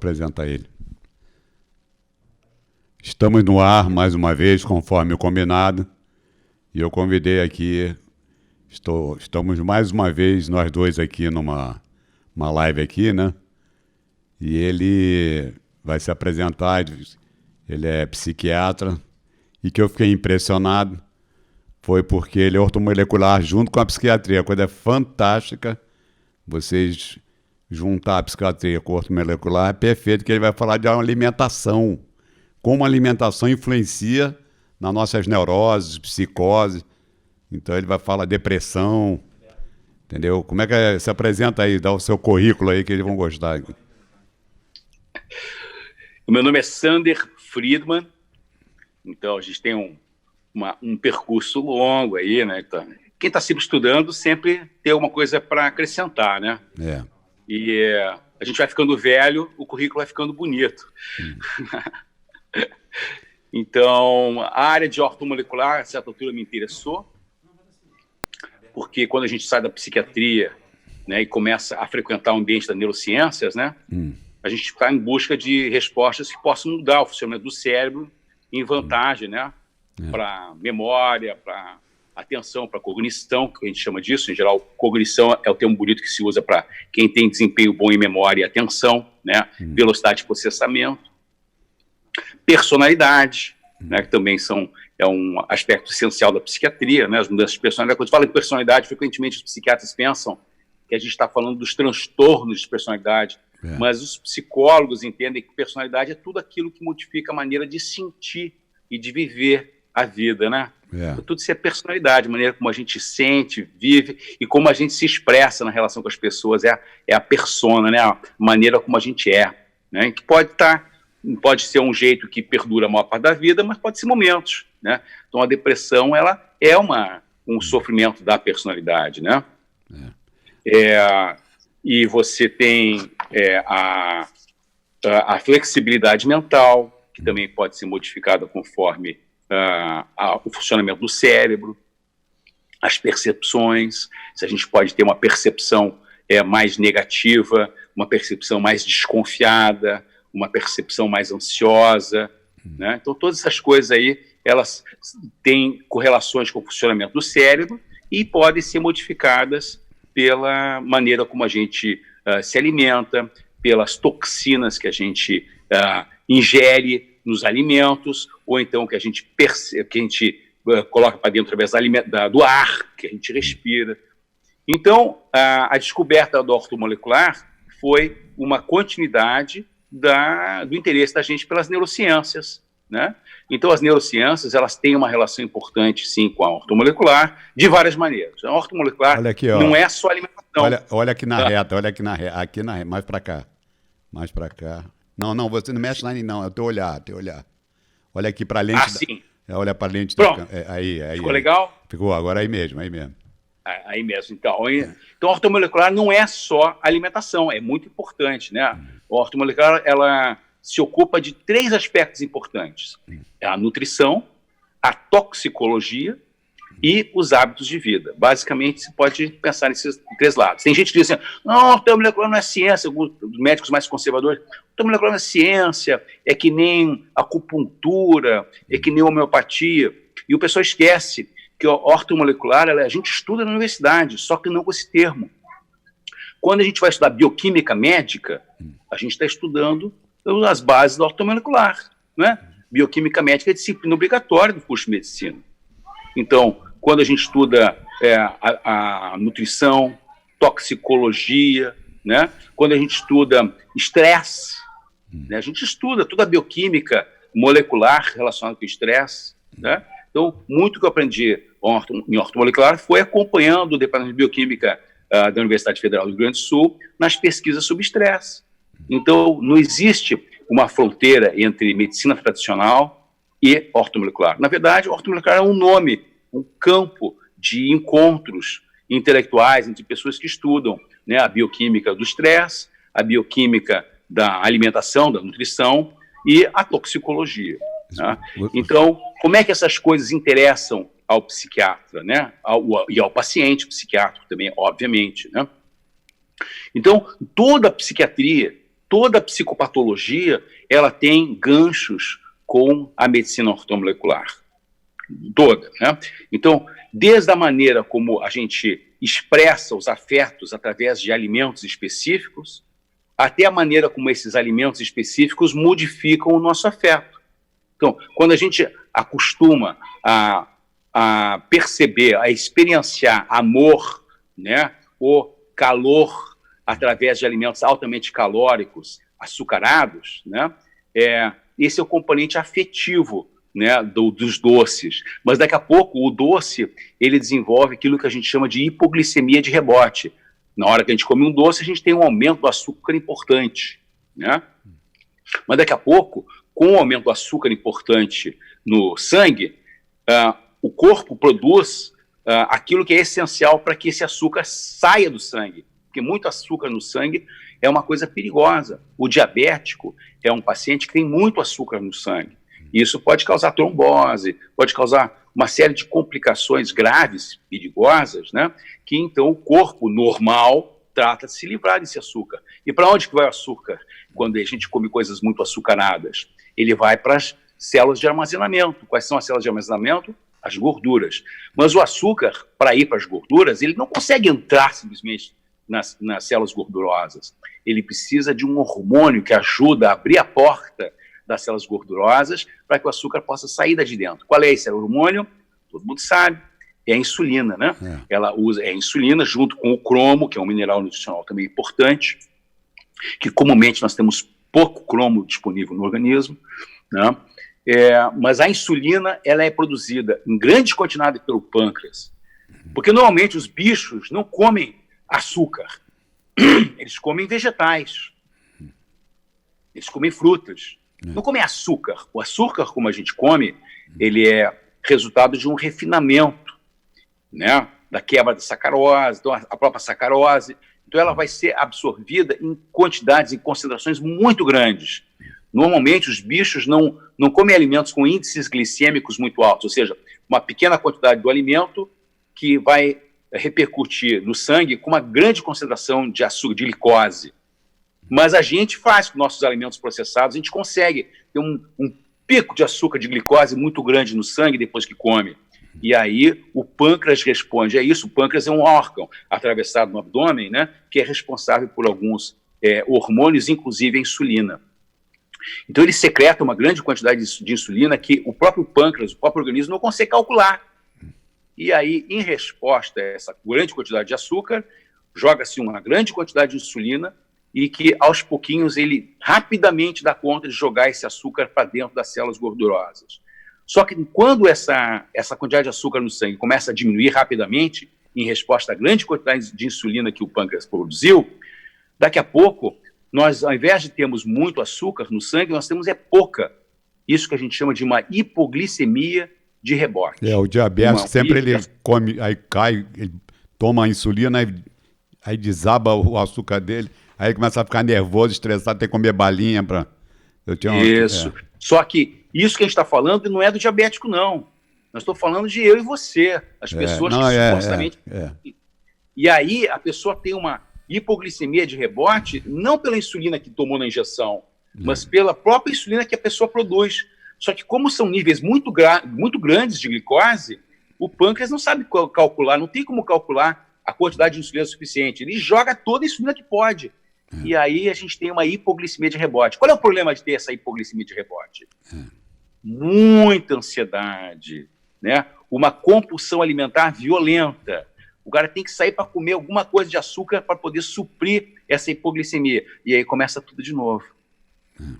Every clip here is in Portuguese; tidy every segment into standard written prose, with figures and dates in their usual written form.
apresenta ele. Estamos no ar mais uma vez, conforme o combinado, e eu convidei aqui, estamos mais uma vez nós dois aqui numa live aqui, né? E ele vai se apresentar, ele é psiquiatra, e que eu fiquei impressionado foi porque ele é ortomolecular junto com a psiquiatria, a coisa é fantástica, vocês juntar a psiquiatria com o ortomolecular é perfeito, que ele vai falar de alimentação, como a alimentação influencia nas nossas neuroses, psicoses. Então ele vai falar depressão, entendeu? Como é que se apresenta aí, dá o seu currículo aí que eles vão gostar. O meu nome é Sander Friedman, então a gente tem um percurso longo aí, né? Então, quem está sempre estudando sempre tem alguma coisa para acrescentar, né? E a gente vai ficando velho, o currículo vai ficando bonito. Então, a área de ortomolecular, a certa altura, me interessou, porque quando a gente sai da psiquiatria, né, e começa a frequentar o ambiente das neurociências, né, a gente está em busca de respostas que possam mudar o funcionamento do cérebro em vantagem, né, para memória, para atenção, para cognição, que a gente chama disso. Em geral, cognição é o termo bonito que se usa para quem tem desempenho bom em memória e atenção, né, velocidade de processamento. Personalidade, né, que também é um aspecto essencial da psiquiatria, né, as mudanças de personalidade. Quando a gente fala em personalidade, frequentemente os psiquiatras pensam que a gente está falando dos transtornos de personalidade, mas os psicólogos entendem que personalidade é tudo aquilo que modifica a maneira de sentir e de viver a vida, né? Tudo isso é personalidade, a maneira como a gente sente, vive e como a gente se expressa na relação com as pessoas, é a persona, né, a maneira como a gente é, né, que pode ser um jeito que perdura a maior parte da vida, mas pode ser momentos, né? Então a depressão, ela é um sofrimento da personalidade, né? E você tem a flexibilidade mental, que também pode ser modificada conforme o funcionamento do cérebro, as percepções, se a gente pode ter uma percepção mais negativa, uma percepção mais desconfiada, uma percepção mais ansiosa, né? Então todas essas coisas aí, elas têm correlações com o funcionamento do cérebro e podem ser modificadas pela maneira como a gente se alimenta, pelas toxinas que a gente ingere nos alimentos, ou então que a gente coloca para dentro através do ar que a gente respira. Então, a descoberta do ortomolecular foi uma continuidade do interesse da gente pelas neurociências, né? Então, as neurociências, elas têm uma relação importante, sim, com a ortomolecular, de várias maneiras. A ortomolecular não é só alimentação. Olha aqui na reta, mais para cá. Não, você não mexe lá não, é o teu olhar. Olha aqui para a lente. Olha para a lente. Pronto. Aí. Ficou legal? Ficou, agora aí mesmo. Aí mesmo, então. Então, a ortomolecular não é só alimentação, é muito importante, né? A ortomolecular, ela se ocupa de 3 aspectos importantes: a nutrição, a toxicologia e os hábitos de vida. Basicamente, você pode pensar nesses 3 lados. Tem gente que diz assim, não, a ortomolecular não é ciência, os médicos mais conservadores, a ortomolecular não é ciência, é que nem acupuntura, é que nem homeopatia. E o pessoal esquece que a ortomolecular, a gente estuda na universidade, só que não com esse termo. Quando a gente vai estudar bioquímica médica, a gente está estudando as bases da ortomolecular, né? Bioquímica médica é disciplina obrigatória do curso de medicina. Então, quando a gente estuda a nutrição, toxicologia, né? Quando a gente estuda estresse, né? A gente estuda toda a bioquímica molecular relacionada com o estresse, né? Então, muito que eu aprendi em ortomolecular foi acompanhando o Departamento de Bioquímica da Universidade Federal do Rio Grande do Sul nas pesquisas sobre estresse. Então, não existe uma fronteira entre medicina tradicional e ortomolecular. Na verdade, ortomolecular é um nome, um campo de encontros intelectuais entre pessoas que estudam, né, a bioquímica do estresse, a bioquímica da alimentação, da nutrição e a toxicologia. Né? Então, como é que essas coisas interessam ao psiquiatra, né? E ao paciente psiquiátrico também, obviamente, né? Então, toda a psiquiatria, toda a psicopatologia ela tem ganchos com a medicina ortomolecular. Toda, né? Então, desde a maneira como a gente expressa os afetos através de alimentos específicos, até a maneira como esses alimentos específicos modificam o nosso afeto. Então, quando a gente acostuma a perceber, a experienciar amor, né, o calor através de alimentos altamente calóricos, açucarados, né, esse é o componente afetivo, né, dos doces. Mas daqui a pouco o doce ele desenvolve aquilo que a gente chama de hipoglicemia de rebote. Na hora que a gente come um doce, a gente tem um aumento do açúcar importante, né? Mas daqui a pouco, com o aumento do açúcar importante no sangue, o corpo produz aquilo que é essencial para que esse açúcar saia do sangue. Porque muito açúcar no sangue é uma coisa perigosa. O diabético é um paciente que tem muito açúcar no sangue. Isso pode causar trombose, pode causar uma série de complicações graves, perigosas, né? Que então o corpo normal trata de se livrar desse açúcar. E para onde que vai o açúcar quando a gente come coisas muito açucaradas? Ele vai para as células de armazenamento. Quais são as células de armazenamento? As gorduras. Mas o açúcar, para ir para as gorduras, ele não consegue entrar simplesmente nas células gordurosas. Ele precisa de um hormônio que ajuda a abrir a porta das células gordurosas para que o açúcar possa sair de dentro. Qual é esse hormônio? Todo mundo sabe. É a insulina, né? Ela usa a insulina junto com o cromo, que é um mineral nutricional também importante, que comumente nós temos pouco cromo disponível no organismo, né? Mas a insulina ela é produzida em grande quantidade pelo pâncreas, porque normalmente os bichos não comem açúcar, eles comem vegetais, eles comem frutas, não comem açúcar. O açúcar, como a gente come, ele é resultado de um refinamento, né, da quebra da sacarose, então a própria sacarose, então ela vai ser absorvida em quantidades, em concentrações muito grandes. Normalmente os bichos não comem alimentos com índices glicêmicos muito altos, ou seja, uma pequena quantidade do alimento que vai repercutir no sangue com uma grande concentração de açúcar, de glicose. Mas a gente faz com nossos alimentos processados, a gente consegue ter um pico de açúcar, de glicose muito grande no sangue depois que come. E aí o pâncreas responde a isso. O pâncreas é um órgão atravessado no abdômen, né, que é responsável por alguns hormônios, inclusive a insulina. Então ele secreta uma grande quantidade de insulina que o próprio pâncreas, o próprio organismo não consegue calcular. E aí, em resposta a essa grande quantidade de açúcar, joga-se uma grande quantidade de insulina e que, aos pouquinhos, ele rapidamente dá conta de jogar esse açúcar para dentro das células gordurosas. Só que quando essa quantidade de açúcar no sangue começa a diminuir rapidamente, em resposta à grande quantidade de insulina que o pâncreas produziu, daqui a pouco, nós, ao invés de termos muito açúcar no sangue, nós temos pouca. Isso que a gente chama de uma hipoglicemia de rebote. O diabético sempre ele come, aí cai, ele toma a insulina, aí desaba o açúcar dele, aí começa a ficar nervoso, estressado, tem que comer balinha para... Isso. Só que isso que a gente está falando não é do diabético, não. Nós estamos falando de eu e você, as pessoas que supostamente... E aí a pessoa tem uma hipoglicemia de rebote, não pela insulina que tomou na injeção, mas pela própria insulina que a pessoa produz. Só que como são níveis muito grandes de glicose, o pâncreas não sabe calcular, não tem como calcular a quantidade de insulina suficiente. Ele joga toda a insulina que pode. E aí a gente tem uma hipoglicemia de rebote. Qual é o problema de ter essa hipoglicemia de rebote? Muita ansiedade, né? Uma compulsão alimentar violenta. O cara tem que sair para comer alguma coisa de açúcar para poder suprir essa hipoglicemia. E aí começa tudo de novo.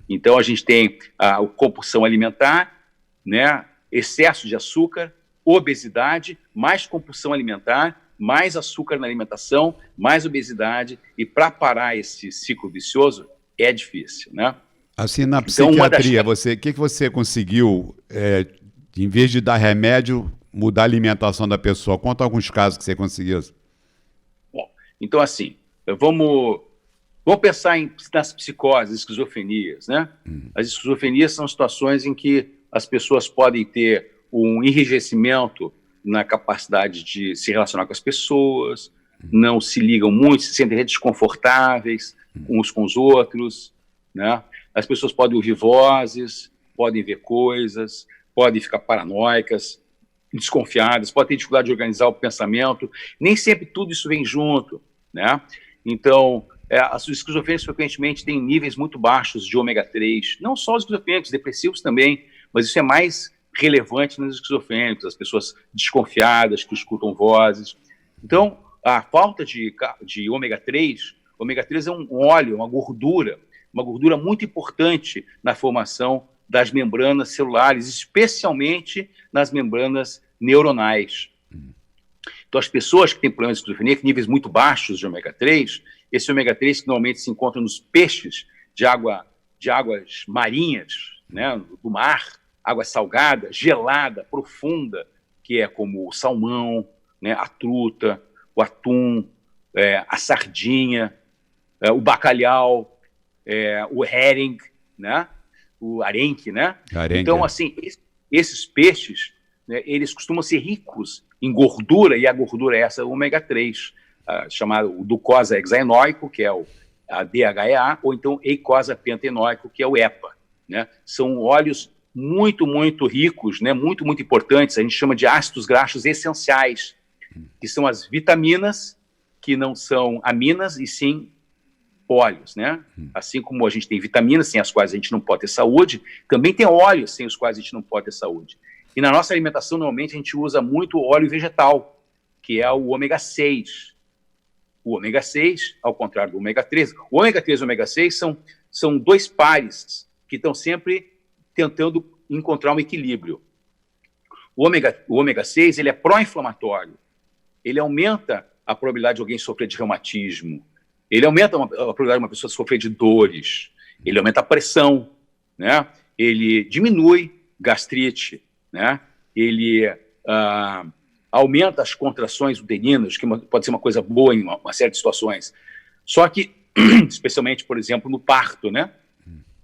Então a gente tem a compulsão alimentar, né? Excesso de açúcar, obesidade, mais compulsão alimentar, mais açúcar na alimentação, mais obesidade, e para parar esse ciclo vicioso é difícil, né? Assim, na psiquiatria, o que você conseguiu, em vez de dar remédio, mudar a alimentação da pessoa? Conta alguns casos que você conseguiu. Bom, então assim, vamos pensar nas psicoses, esquizofrenias, né? As esquizofrenias são situações em que as pessoas podem ter um enrijecimento na capacidade de se relacionar com as pessoas, não se ligam muito, se sentem desconfortáveis uns com os outros, né? As pessoas podem ouvir vozes, podem ver coisas, podem ficar paranoicas, desconfiadas, podem ter dificuldade de organizar o pensamento. Nem sempre tudo isso vem junto, né? Então, os esquizofrênicos frequentemente têm níveis muito baixos de ômega 3, não só os esquizofrênicos, depressivos também, mas isso é mais relevante nos esquizofrênicos, as pessoas desconfiadas que escutam vozes. Então, a falta de ômega 3 é um óleo, uma gordura muito importante na formação das membranas celulares, especialmente nas membranas neuronais. Então, as pessoas que têm problemas de esquizofrenia, que níveis muito baixos de ômega 3, esse ômega 3 que normalmente se encontra nos peixes de águas marinhas, né, do mar, água salgada, gelada, profunda, que é como o salmão, né, a truta, o atum, a sardinha, o bacalhau, o herring, né, o arenque, né? Arenque. Então, assim, esses peixes, né, eles costumam ser ricos em gordura, e a gordura é essa, o ômega 3, chamado glucosa hexaenóico, que é a DHEA, ou então eicosa pentenoico, que é o EPA, né? São óleos muito, muito ricos, né, muito, muito importantes, a gente chama de ácidos graxos essenciais, que são as vitaminas, que não são aminas, e sim óleos, né? Assim como a gente tem vitaminas sem as quais a gente não pode ter saúde, também tem óleos sem os quais a gente não pode ter saúde. E na nossa alimentação, normalmente, a gente usa muito óleo vegetal, que é o ômega 6. O ômega 6, ao contrário do ômega 3, o ômega 3 e o ômega 6 são dois pares que estão sempre tentando encontrar um equilíbrio. O ômega 6, ele é pró-inflamatório. Ele aumenta a probabilidade de alguém sofrer de reumatismo. Ele aumenta a probabilidade de uma pessoa sofrer de dores. Ele aumenta a pressão, né? Ele diminui gastrite, né? Ele aumenta as contrações uterinas, que pode ser uma coisa boa em uma série de situações. Só que, especialmente, por exemplo, no parto, né?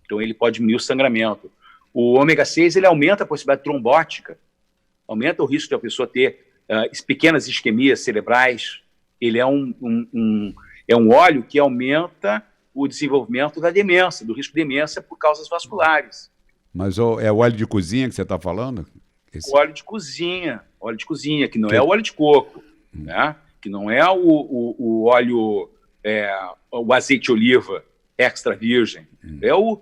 Então, ele pode diminuir o sangramento. O ômega 6, ele aumenta a possibilidade trombótica, aumenta o risco de a pessoa ter pequenas isquemias cerebrais. Ele é um óleo que aumenta o desenvolvimento da demência, do risco de demência por causas vasculares. Mas é o óleo de cozinha que você está falando? O óleo de cozinha, que não é o óleo de coco, né? Que não é o óleo, o azeite de oliva extra virgem. É o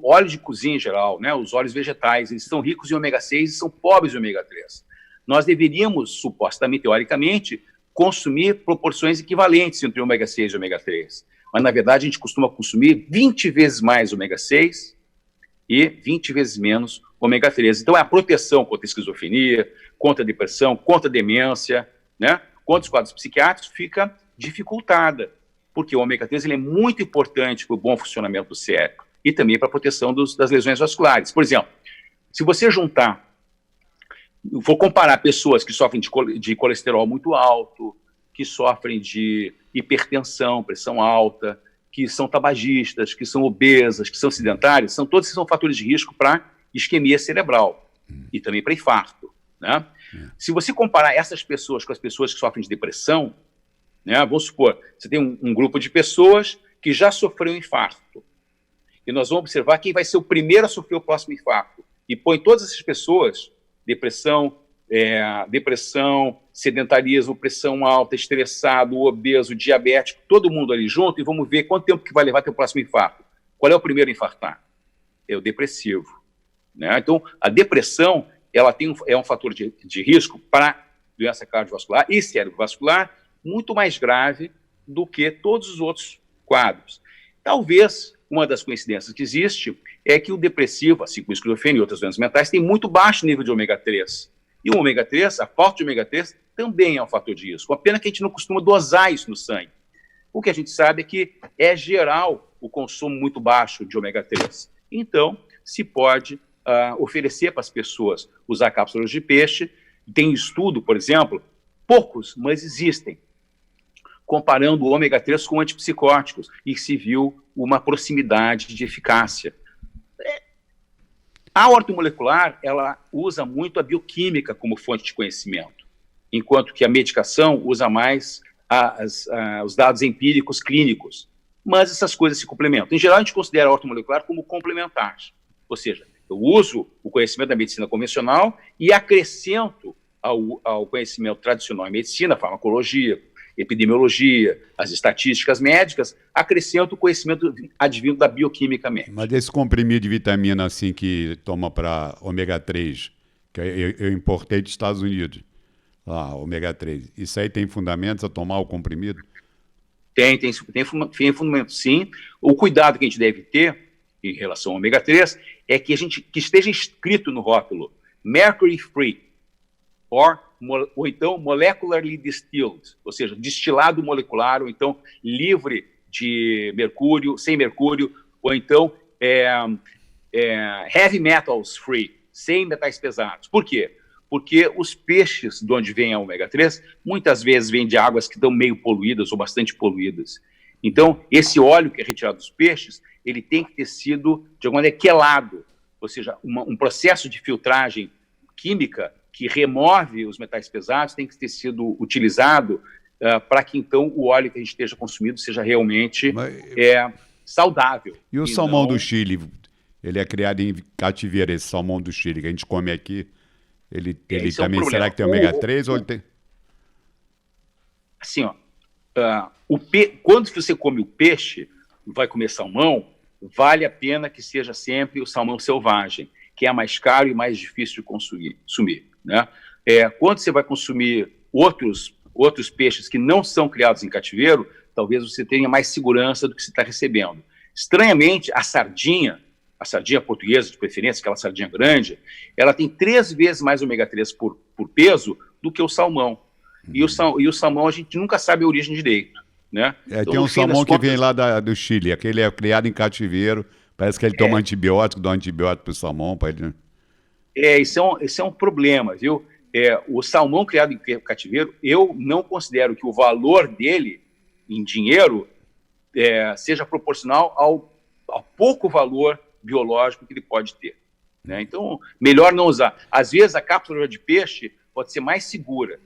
óleo de cozinha em geral, né? Os óleos vegetais, eles são ricos em ômega 6 e são pobres em ômega 3. Nós deveríamos, supostamente, teoricamente, consumir proporções equivalentes entre ômega 6 e ômega 3. Mas, na verdade, a gente costuma consumir 20 vezes mais ômega 6 e 20 vezes menos ômega 3. Então, é a proteção contra a esquizofrenia, contra a depressão, contra a demência, né? Contra os quadros psiquiátricos fica dificultada, porque o ômega 3 ele é muito importante para o bom funcionamento do cérebro e também para a proteção das lesões vasculares. Por exemplo, se você for comparar pessoas que sofrem de colesterol muito alto, que sofrem de hipertensão, pressão alta, que são tabagistas, que são obesas, que são sedentários, todos são fatores de risco para isquemia cerebral e também para infarto, né? Se você comparar essas pessoas com as pessoas que sofrem de depressão, né, vamos supor, você tem um grupo de pessoas que já sofreu um infarto, e nós vamos observar quem vai ser o primeiro a sofrer o próximo infarto, e põe todas essas pessoas, depressão, sedentarismo, pressão alta, estressado, obeso, diabético, todo mundo ali junto, e vamos ver quanto tempo que vai levar até o próximo infarto. Qual é o primeiro a infartar? É o depressivo, né? Então, a depressão ela é um fator de risco para doença cardiovascular e cerebrovascular muito mais grave do que todos os outros quadros. Talvez uma das coincidências que existe é que o depressivo, assim como a esquizofrenia e outras doenças mentais, tem muito baixo nível de ômega 3. E o ômega 3, a falta de ômega 3, também é um fator de risco. A pena que a gente não costuma dosar isso no sangue. O que a gente sabe é que é geral o consumo muito baixo de ômega 3. Então, se pode oferecer para as pessoas usar cápsulas de peixe. Tem estudo, por exemplo, poucos, mas existem, comparando o ômega 3 com antipsicóticos, e se viu uma proximidade de eficácia. A ortomolecular, ela usa muito a bioquímica como fonte de conhecimento, enquanto que a medicação usa mais os dados empíricos clínicos. mas essas coisas se complementam. Em geral, a gente considera a ortomolecular como complementar, ou seja, eu uso o conhecimento da medicina convencional e acrescento ao conhecimento tradicional em medicina, farmacologia, epidemiologia, as estatísticas médicas, acrescento o conhecimento advindo da bioquímica médica. Mas esse comprimido de vitamina assim que toma para ômega 3, que eu importei dos Estados Unidos, ômega 3, isso aí tem fundamentos a tomar o comprimido? Tem fundamento, sim. O cuidado que a gente deve ter em relação ao ômega 3 é que esteja escrito no rótulo mercury free, ou então molecularly distilled, ou seja, destilado molecular, ou então livre de mercúrio, sem mercúrio, ou então heavy metals free, sem metais pesados. Por quê? Porque os peixes de onde vem a ômega 3 muitas vezes vêm de águas que estão meio poluídas ou bastante poluídas. Então, esse óleo que é retirado dos peixes, ele tem que ter sido, de alguma maneira, quelado, ou seja, um processo de filtragem química que remove os metais pesados tem que ter sido utilizado para que, então, o óleo que a gente esteja consumindo seja realmente saudável. E o salmão do Chile, ele é criado em cativeiro, esse salmão do Chile que a gente come aqui, ele também, será que tem ômega 3 ou ele tem? Assim, quando você come o peixe, vai comer salmão, vale a pena que seja sempre o salmão selvagem, que é mais caro e mais difícil de consumir, né? Quando você vai consumir outros peixes que não são criados em cativeiro, talvez você tenha mais segurança do que você está recebendo. Estranhamente, a sardinha portuguesa, de preferência, aquela sardinha grande, ela tem 3 vezes mais ômega 3 por peso do que o salmão. E o salmão a gente nunca sabe a origem direito, né? Então, tem um salmão que vem lá do Chile, aquele é criado em cativeiro, parece que ele toma antibiótico, dá um antibiótico para o salmão. Esse é um problema, viu? O salmão criado em cativeiro, eu não considero que o valor dele em dinheiro seja proporcional ao pouco valor biológico que ele pode ter, né? Então, melhor não usar. Às vezes, a cápsula de peixe pode ser mais segura,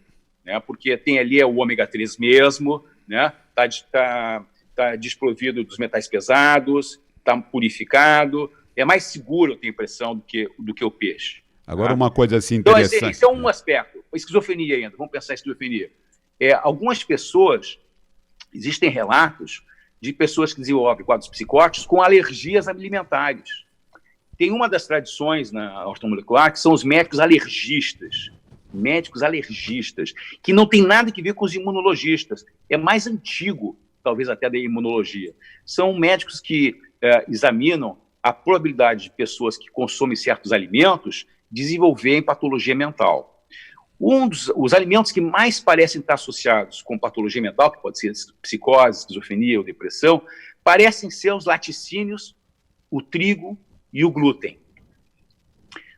né? Porque tem ali o ômega 3 mesmo, né? Tá desprovido dos metais pesados, está purificado, é mais seguro, eu tenho a impressão, do que o peixe. Agora, uma coisa assim interessante... Então, esse é um aspecto. A esquizofrenia ainda, vamos pensar em esquizofrenia. Algumas pessoas, existem relatos de pessoas que desenvolvem quadros psicóticos com alergias alimentares. Tem uma das tradições na ortomolecular que são os médicos alergistas, que não tem nada a ver com os imunologistas, é mais antigo, talvez até da imunologia. São médicos que examinam a probabilidade de pessoas que consomem certos alimentos desenvolverem patologia mental. Os alimentos que mais parecem estar associados com patologia mental, que pode ser psicose, esquizofrenia ou depressão, parecem ser os laticínios, o trigo e o glúten.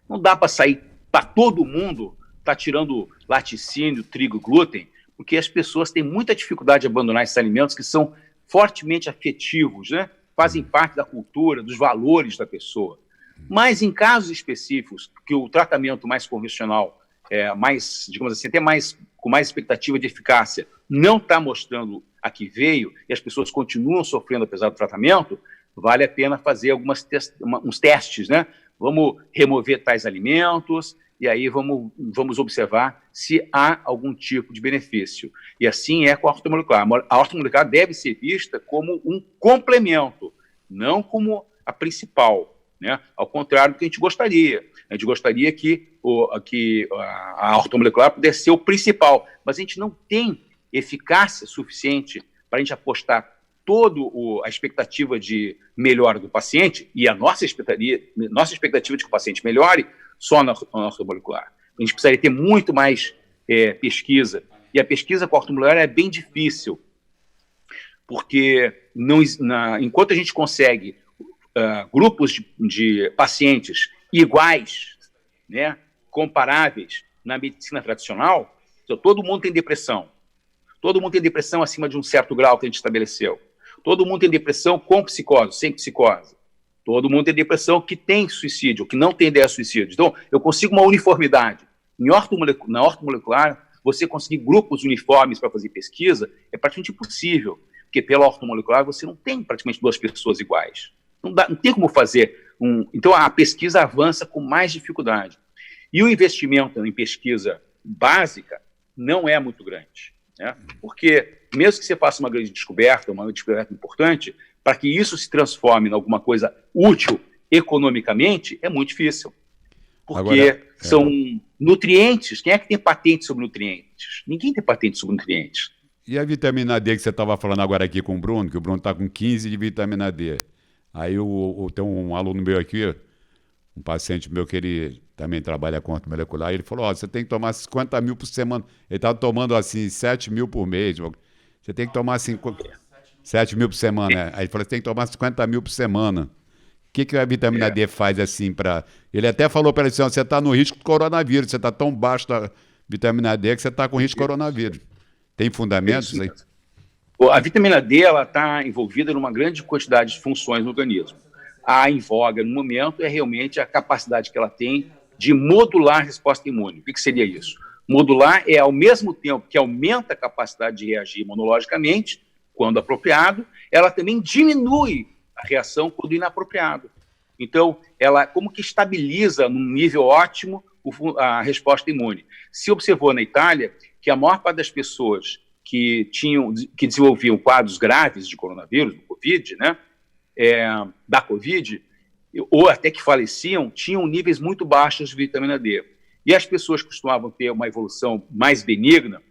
Não dá para sair para todo mundo, tá tirando laticínio, trigo e glúten, porque as pessoas têm muita dificuldade de abandonar esses alimentos que são fortemente afetivos, né? Fazem parte da cultura, dos valores da pessoa. Mas em casos específicos, que o tratamento mais convencional, mais, digamos assim, até mais, com mais expectativa de eficácia, não está mostrando a que veio, e as pessoas continuam sofrendo apesar do tratamento, vale a pena fazer uns testes, né? Vamos remover tais alimentos, e aí vamos observar se há algum tipo de benefício. E assim é com a ortomolecular. A ortomolecular deve ser vista como um complemento, não como a principal, né? Ao contrário do que a gente gostaria. A gente gostaria que a ortomolecular pudesse ser o principal, mas a gente não tem eficácia suficiente para a gente apostar toda a expectativa de melhora do paciente e a nossa expectativa de que o paciente melhore só na ortomolecular. A gente precisaria ter muito mais pesquisa, e a pesquisa com a ortomolecular é bem difícil, porque enquanto a gente consegue grupos de pacientes iguais, né, comparáveis na medicina tradicional, então, todo mundo tem depressão. Todo mundo tem depressão acima de um certo grau que a gente estabeleceu. Todo mundo tem depressão com psicose, sem psicose. Todo mundo tem depressão que tem suicídio, que não tem ideia de suicídio. Então, eu consigo uma uniformidade. Na ortomolecular, você conseguir grupos uniformes para fazer pesquisa é praticamente impossível, porque pela ortomolecular você não tem praticamente duas pessoas iguais. Não tem como fazer Então a pesquisa avança com mais dificuldade. E o investimento em pesquisa básica não é muito grande, né? Porque mesmo que você faça uma grande descoberta, uma descoberta importante, para que isso se transforme em alguma coisa útil economicamente, é muito difícil. Porque são nutrientes. Quem é que tem patente sobre nutrientes? Ninguém tem patente sobre nutrientes. E a vitamina D que você estava falando agora aqui com o Bruno, que o Bruno está com 15 de vitamina D. Aí tem um aluno meu aqui, um paciente meu que ele também trabalha com ortomolecular, e ele falou, você tem que tomar 50 mil por semana. Ele estava tomando assim 7 mil por mês. Você tem que tomar 7 mil por semana. Né? Aí ele falou, você tem que tomar 50 mil por semana. O que a vitamina D faz assim para... Ele até falou para ele assim, você está no risco do coronavírus, você está tão baixo da vitamina D que você está com risco de coronavírus. Tem fundamentos aí? A vitamina D está envolvida numa grande quantidade de funções no organismo. A em voga no momento é realmente a capacidade que ela tem de modular a resposta imune. O que seria isso? Modular é, ao mesmo tempo que aumenta a capacidade de reagir imunologicamente, quando apropriado, ela também diminui a reação quando inapropriado. Então, ela como que estabiliza num nível ótimo a resposta imune. Se observou na Itália que a maior parte das pessoas que desenvolviam quadros graves de coronavírus, do Covid, né, da Covid, ou até que faleciam, tinham níveis muito baixos de vitamina D. E as pessoas costumavam ter uma evolução mais benigna,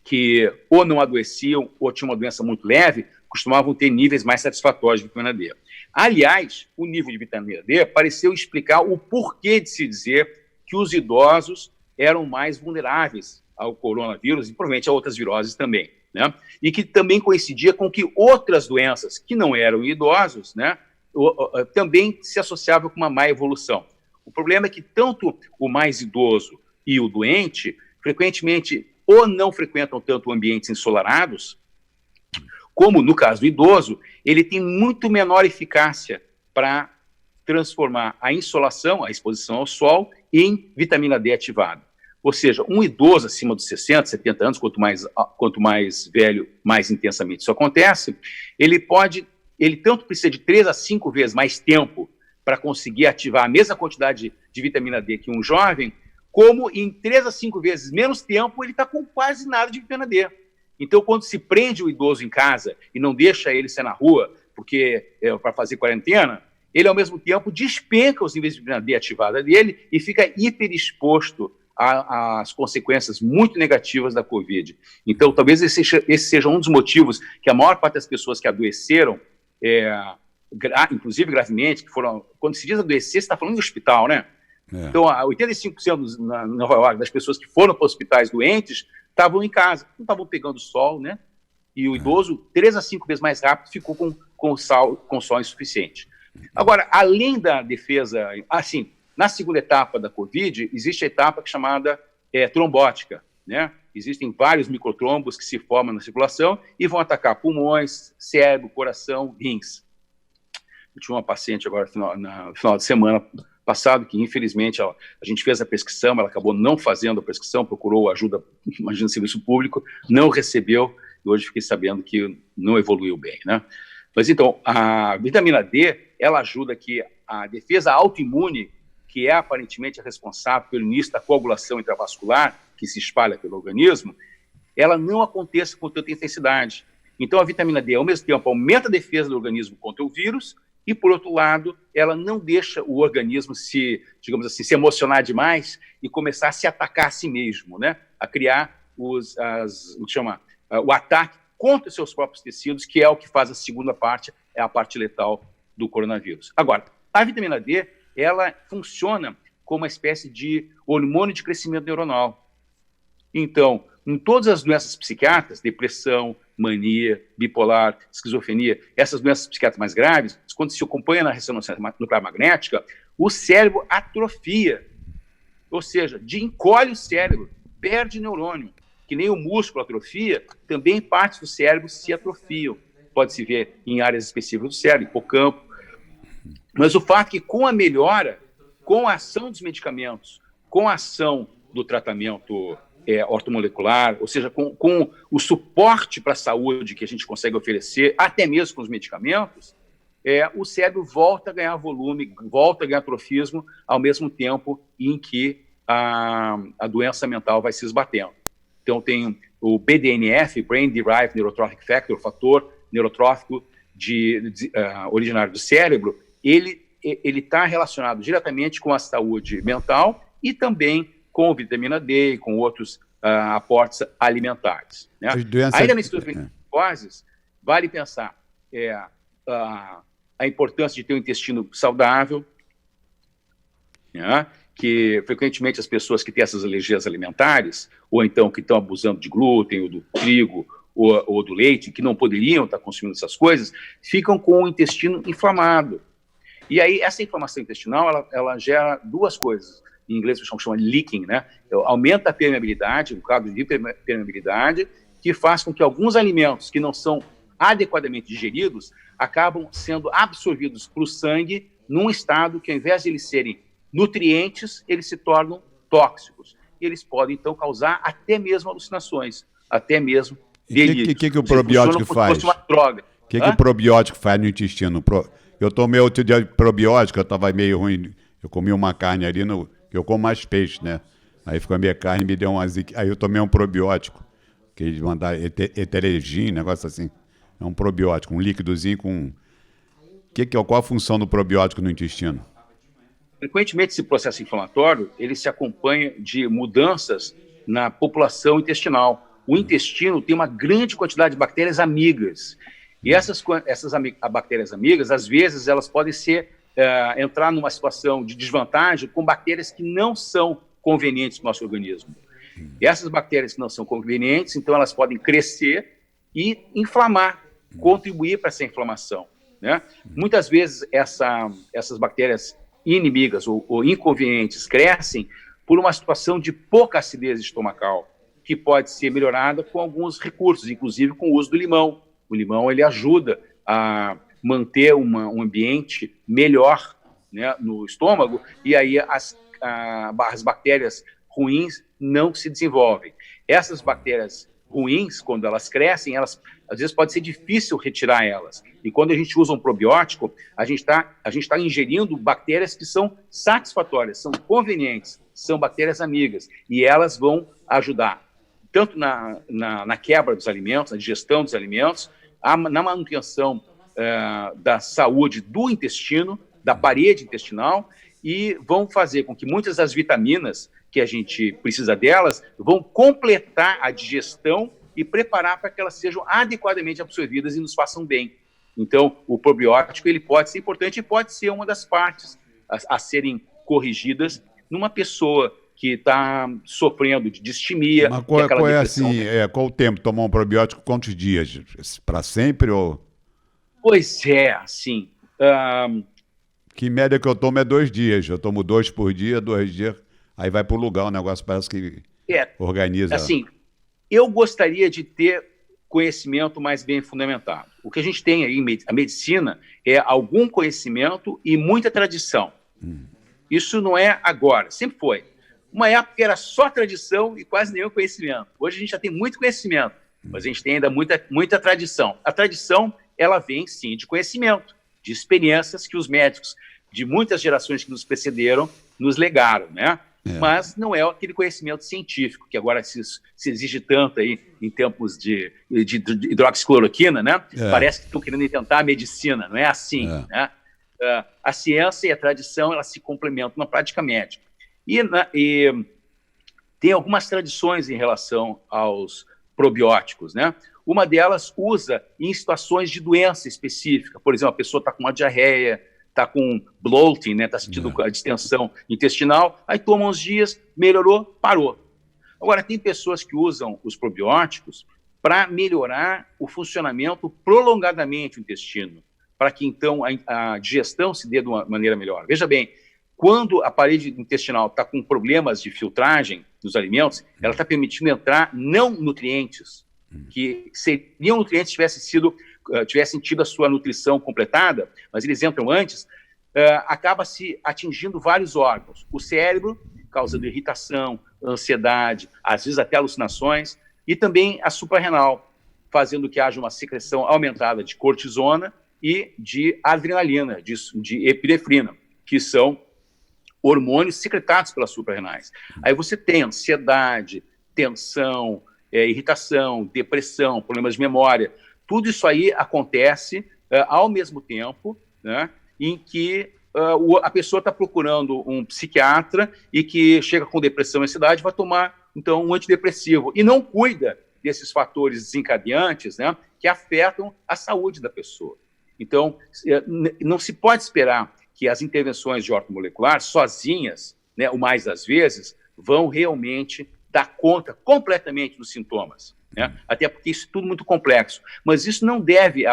que ou não adoeciam ou tinham uma doença muito leve, costumavam ter níveis mais satisfatórios de vitamina D. Aliás, o nível de vitamina D pareceu explicar o porquê de se dizer que os idosos eram mais vulneráveis ao coronavírus e provavelmente a outras viroses também, né? E que também coincidia com que outras doenças que não eram idosos, né, também se associavam com uma má evolução. O problema é que tanto o mais idoso e o doente, frequentemente, ou não frequentam tanto ambientes ensolarados, como no caso do idoso, ele tem muito menor eficácia para transformar a insolação, a exposição ao sol, em vitamina D ativada. Ou seja, um idoso acima dos 60, 70 anos, quanto mais velho, mais intensamente isso acontece, ele tanto precisa de 3 a 5 vezes mais tempo para conseguir ativar a mesma quantidade de vitamina D que um jovem, como em 3 a 5 vezes menos tempo ele está com quase nada de vitamina D. Então, quando se prende o idoso em casa e não deixa ele sair na rua para fazer quarentena, ele, ao mesmo tempo, despenca os níveis de vitamina D ativada dele e fica hiperexposto às consequências muito negativas da Covid. Então, talvez esse seja um dos motivos que a maior parte das pessoas que adoeceram, inclusive gravemente, quando se diz adoecer, você está falando de hospital, né? Então, 85% na Nova York das pessoas que foram para hospitais doentes estavam em casa, não estavam pegando sol, né? E o idoso, 3 a 5 vezes mais rápido, ficou com sol insuficiente. Agora, além da defesa, assim, na segunda etapa da Covid, existe a etapa chamada trombótica, né? Existem vários microtrombos que se formam na circulação e vão atacar pulmões, cérebro, coração, rins. Eu tinha uma paciente agora no final de semana passado que, infelizmente, a gente fez a prescrição, ela acabou não fazendo a prescrição, procurou ajuda, imagina, serviço público, não recebeu, e hoje fiquei sabendo que não evoluiu bem, né? Mas, então, a vitamina D, ela ajuda que a defesa autoimune, que é aparentemente responsável pelo início da coagulação intravascular, que se espalha pelo organismo, ela não aconteça com tanta intensidade. Então, a vitamina D, ao mesmo tempo, aumenta a defesa do organismo contra o vírus, e, por outro lado, ela não deixa o organismo se emocionar demais e começar a se atacar a si mesmo, né? A criar o ataque contra os seus próprios tecidos, que é o que faz a segunda parte, é a parte letal do coronavírus. Agora, a vitamina D, ela funciona como uma espécie de hormônio de crescimento neuronal. Então, em todas as doenças psiquiátricas, depressão, mania, bipolar, esquizofrenia, essas doenças psiquiátricas mais graves, quando se acompanha na ressonância nuclear magnética, o cérebro atrofia, ou seja, encolhe o cérebro, perde neurônio, que nem o músculo atrofia, também partes do cérebro se atrofiam. Pode-se ver em áreas específicas do cérebro, hipocampo. Mas o fato é que com a melhora, com a ação dos medicamentos, com a ação do tratamento ortomolecular, ou seja, com o suporte para a saúde que a gente consegue oferecer, até mesmo com os medicamentos, o cérebro volta a ganhar volume, volta a ganhar atrofismo, ao mesmo tempo em que a doença mental vai se esbatendo. Então, tem o BDNF, Brain Derived Neurotrophic Factor, o fator neurotrófico originário do cérebro, ele está relacionado diretamente com a saúde mental e também com vitamina D e com outros aportes alimentares. Né? Ainda na psicoses, vale pensar a importância de ter um intestino saudável, né? Que frequentemente as pessoas que têm essas alergias alimentares, ou então que estão abusando de glúten, ou do trigo, ou do leite, que não poderiam estar consumindo essas coisas, ficam com o intestino inflamado. E aí, essa inflamação intestinal, ela gera duas coisas. Em inglês, chama leaking, né? Aumenta a permeabilidade, um quadro de permeabilidade, que faz com que alguns alimentos que não são adequadamente digeridos acabam sendo absorvidos para o sangue num estado que, ao invés de eles serem nutrientes, eles se tornam tóxicos. E eles podem, então, causar até mesmo alucinações, até mesmo delírios. O que o probiótico faz? O que o probiótico faz no intestino? Eu tomei outro dia de probiótico, eu estava meio ruim, eu comi uma carne ali, eu como mais peixe, né? Aí ficou a minha carne, me deu aí eu tomei um probiótico, que eles mandaram eteregin, negócio assim. É um probiótico, um líquidozinho com... Qual a função do probiótico no intestino? Frequentemente, esse processo inflamatório, ele se acompanha de mudanças na população intestinal. O intestino tem uma grande quantidade de bactérias amigas. E essas bactérias amigas, às vezes, elas podem entrar numa situação de desvantagem com bactérias que não são convenientes para o nosso organismo. E essas bactérias que não são convenientes, então, elas podem crescer e inflamar, contribuir para essa inflamação, né? Muitas vezes, essas bactérias inimigas ou inconvenientes crescem por uma situação de pouca acidez estomacal, que pode ser melhorada com alguns recursos, inclusive com o uso do limão. O limão, ele ajuda a manter um ambiente melhor, né, no estômago, e aí as bactérias ruins não se desenvolvem. Essas bactérias ruins, quando elas crescem, às vezes pode ser difícil retirar elas. E quando a gente usa um probiótico, a gente tá ingerindo bactérias que são satisfatórias, são convenientes, são bactérias amigas, e elas vão ajudar tanto na quebra dos alimentos, na digestão dos alimentos, na manutenção da saúde do intestino, da parede intestinal, e vão fazer com que muitas das vitaminas que a gente precisa delas vão completar a digestão e preparar para que elas sejam adequadamente absorvidas e nos façam bem. Então, o probiótico, ele pode ser importante e pode ser uma das partes a serem corrigidas numa pessoa que está sofrendo de distimia. Mas qual o tempo? Tomar um probiótico quantos dias? Para sempre ou... Pois é, assim... Que média que eu tomo é 2 dias. Eu tomo 2 por dia, 2 dias... Aí vai para o lugar, o negócio parece que organiza. Assim, eu gostaria de ter conhecimento mais bem fundamentado. O que a gente tem aí, a medicina, é algum conhecimento e muita tradição. Isso não é agora, sempre foi. Uma época era só tradição e quase nenhum conhecimento. Hoje a gente já tem muito conhecimento, mas a gente tem ainda muita tradição. A tradição, ela vem, sim, de conhecimento, de experiências que os médicos de muitas gerações que nos precederam nos legaram, né? Mas não é aquele conhecimento científico que agora se exige tanto aí em tempos de hidroxicloroquina, né? Parece que estão querendo inventar a medicina, não é assim, né? A ciência e a tradição, elas se complementam na prática médica. E tem algumas tradições em relação aos probióticos, né? Uma delas usa em situações de doença específica. Por exemplo, a pessoa está com uma diarreia, está com bloating, né? Está sentindo a distensão intestinal, aí toma uns dias, melhorou, parou. Agora, tem pessoas que usam os probióticos para melhorar o funcionamento prolongadamente do intestino, para que, então, a digestão se dê de uma maneira melhor. Veja bem, quando a parede intestinal está com problemas de filtragem dos alimentos, ela está permitindo entrar não nutrientes, que seriam nutrientes se tivessem tido a sua nutrição completada, mas eles entram antes, acaba se atingindo vários órgãos. O cérebro, causando irritação, ansiedade, às vezes até alucinações, e também a suprarrenal, fazendo que haja uma secreção aumentada de cortisona e de adrenalina, de epinefrina, que são hormônios secretados pelas suprarrenais. Aí você tem ansiedade, tensão, irritação, depressão, problemas de memória. Tudo isso aí acontece ao mesmo tempo, né, em que a pessoa está procurando um psiquiatra e que chega com depressão e ansiedade, vai tomar, então, um antidepressivo e não cuida desses fatores desencadeantes, né, que afetam a saúde da pessoa. Então, não se pode esperar que as intervenções de ortomolecular sozinhas, né, o mais das vezes, vão realmente dar conta completamente dos sintomas, né? Até porque isso é tudo muito complexo. Mas isso não deve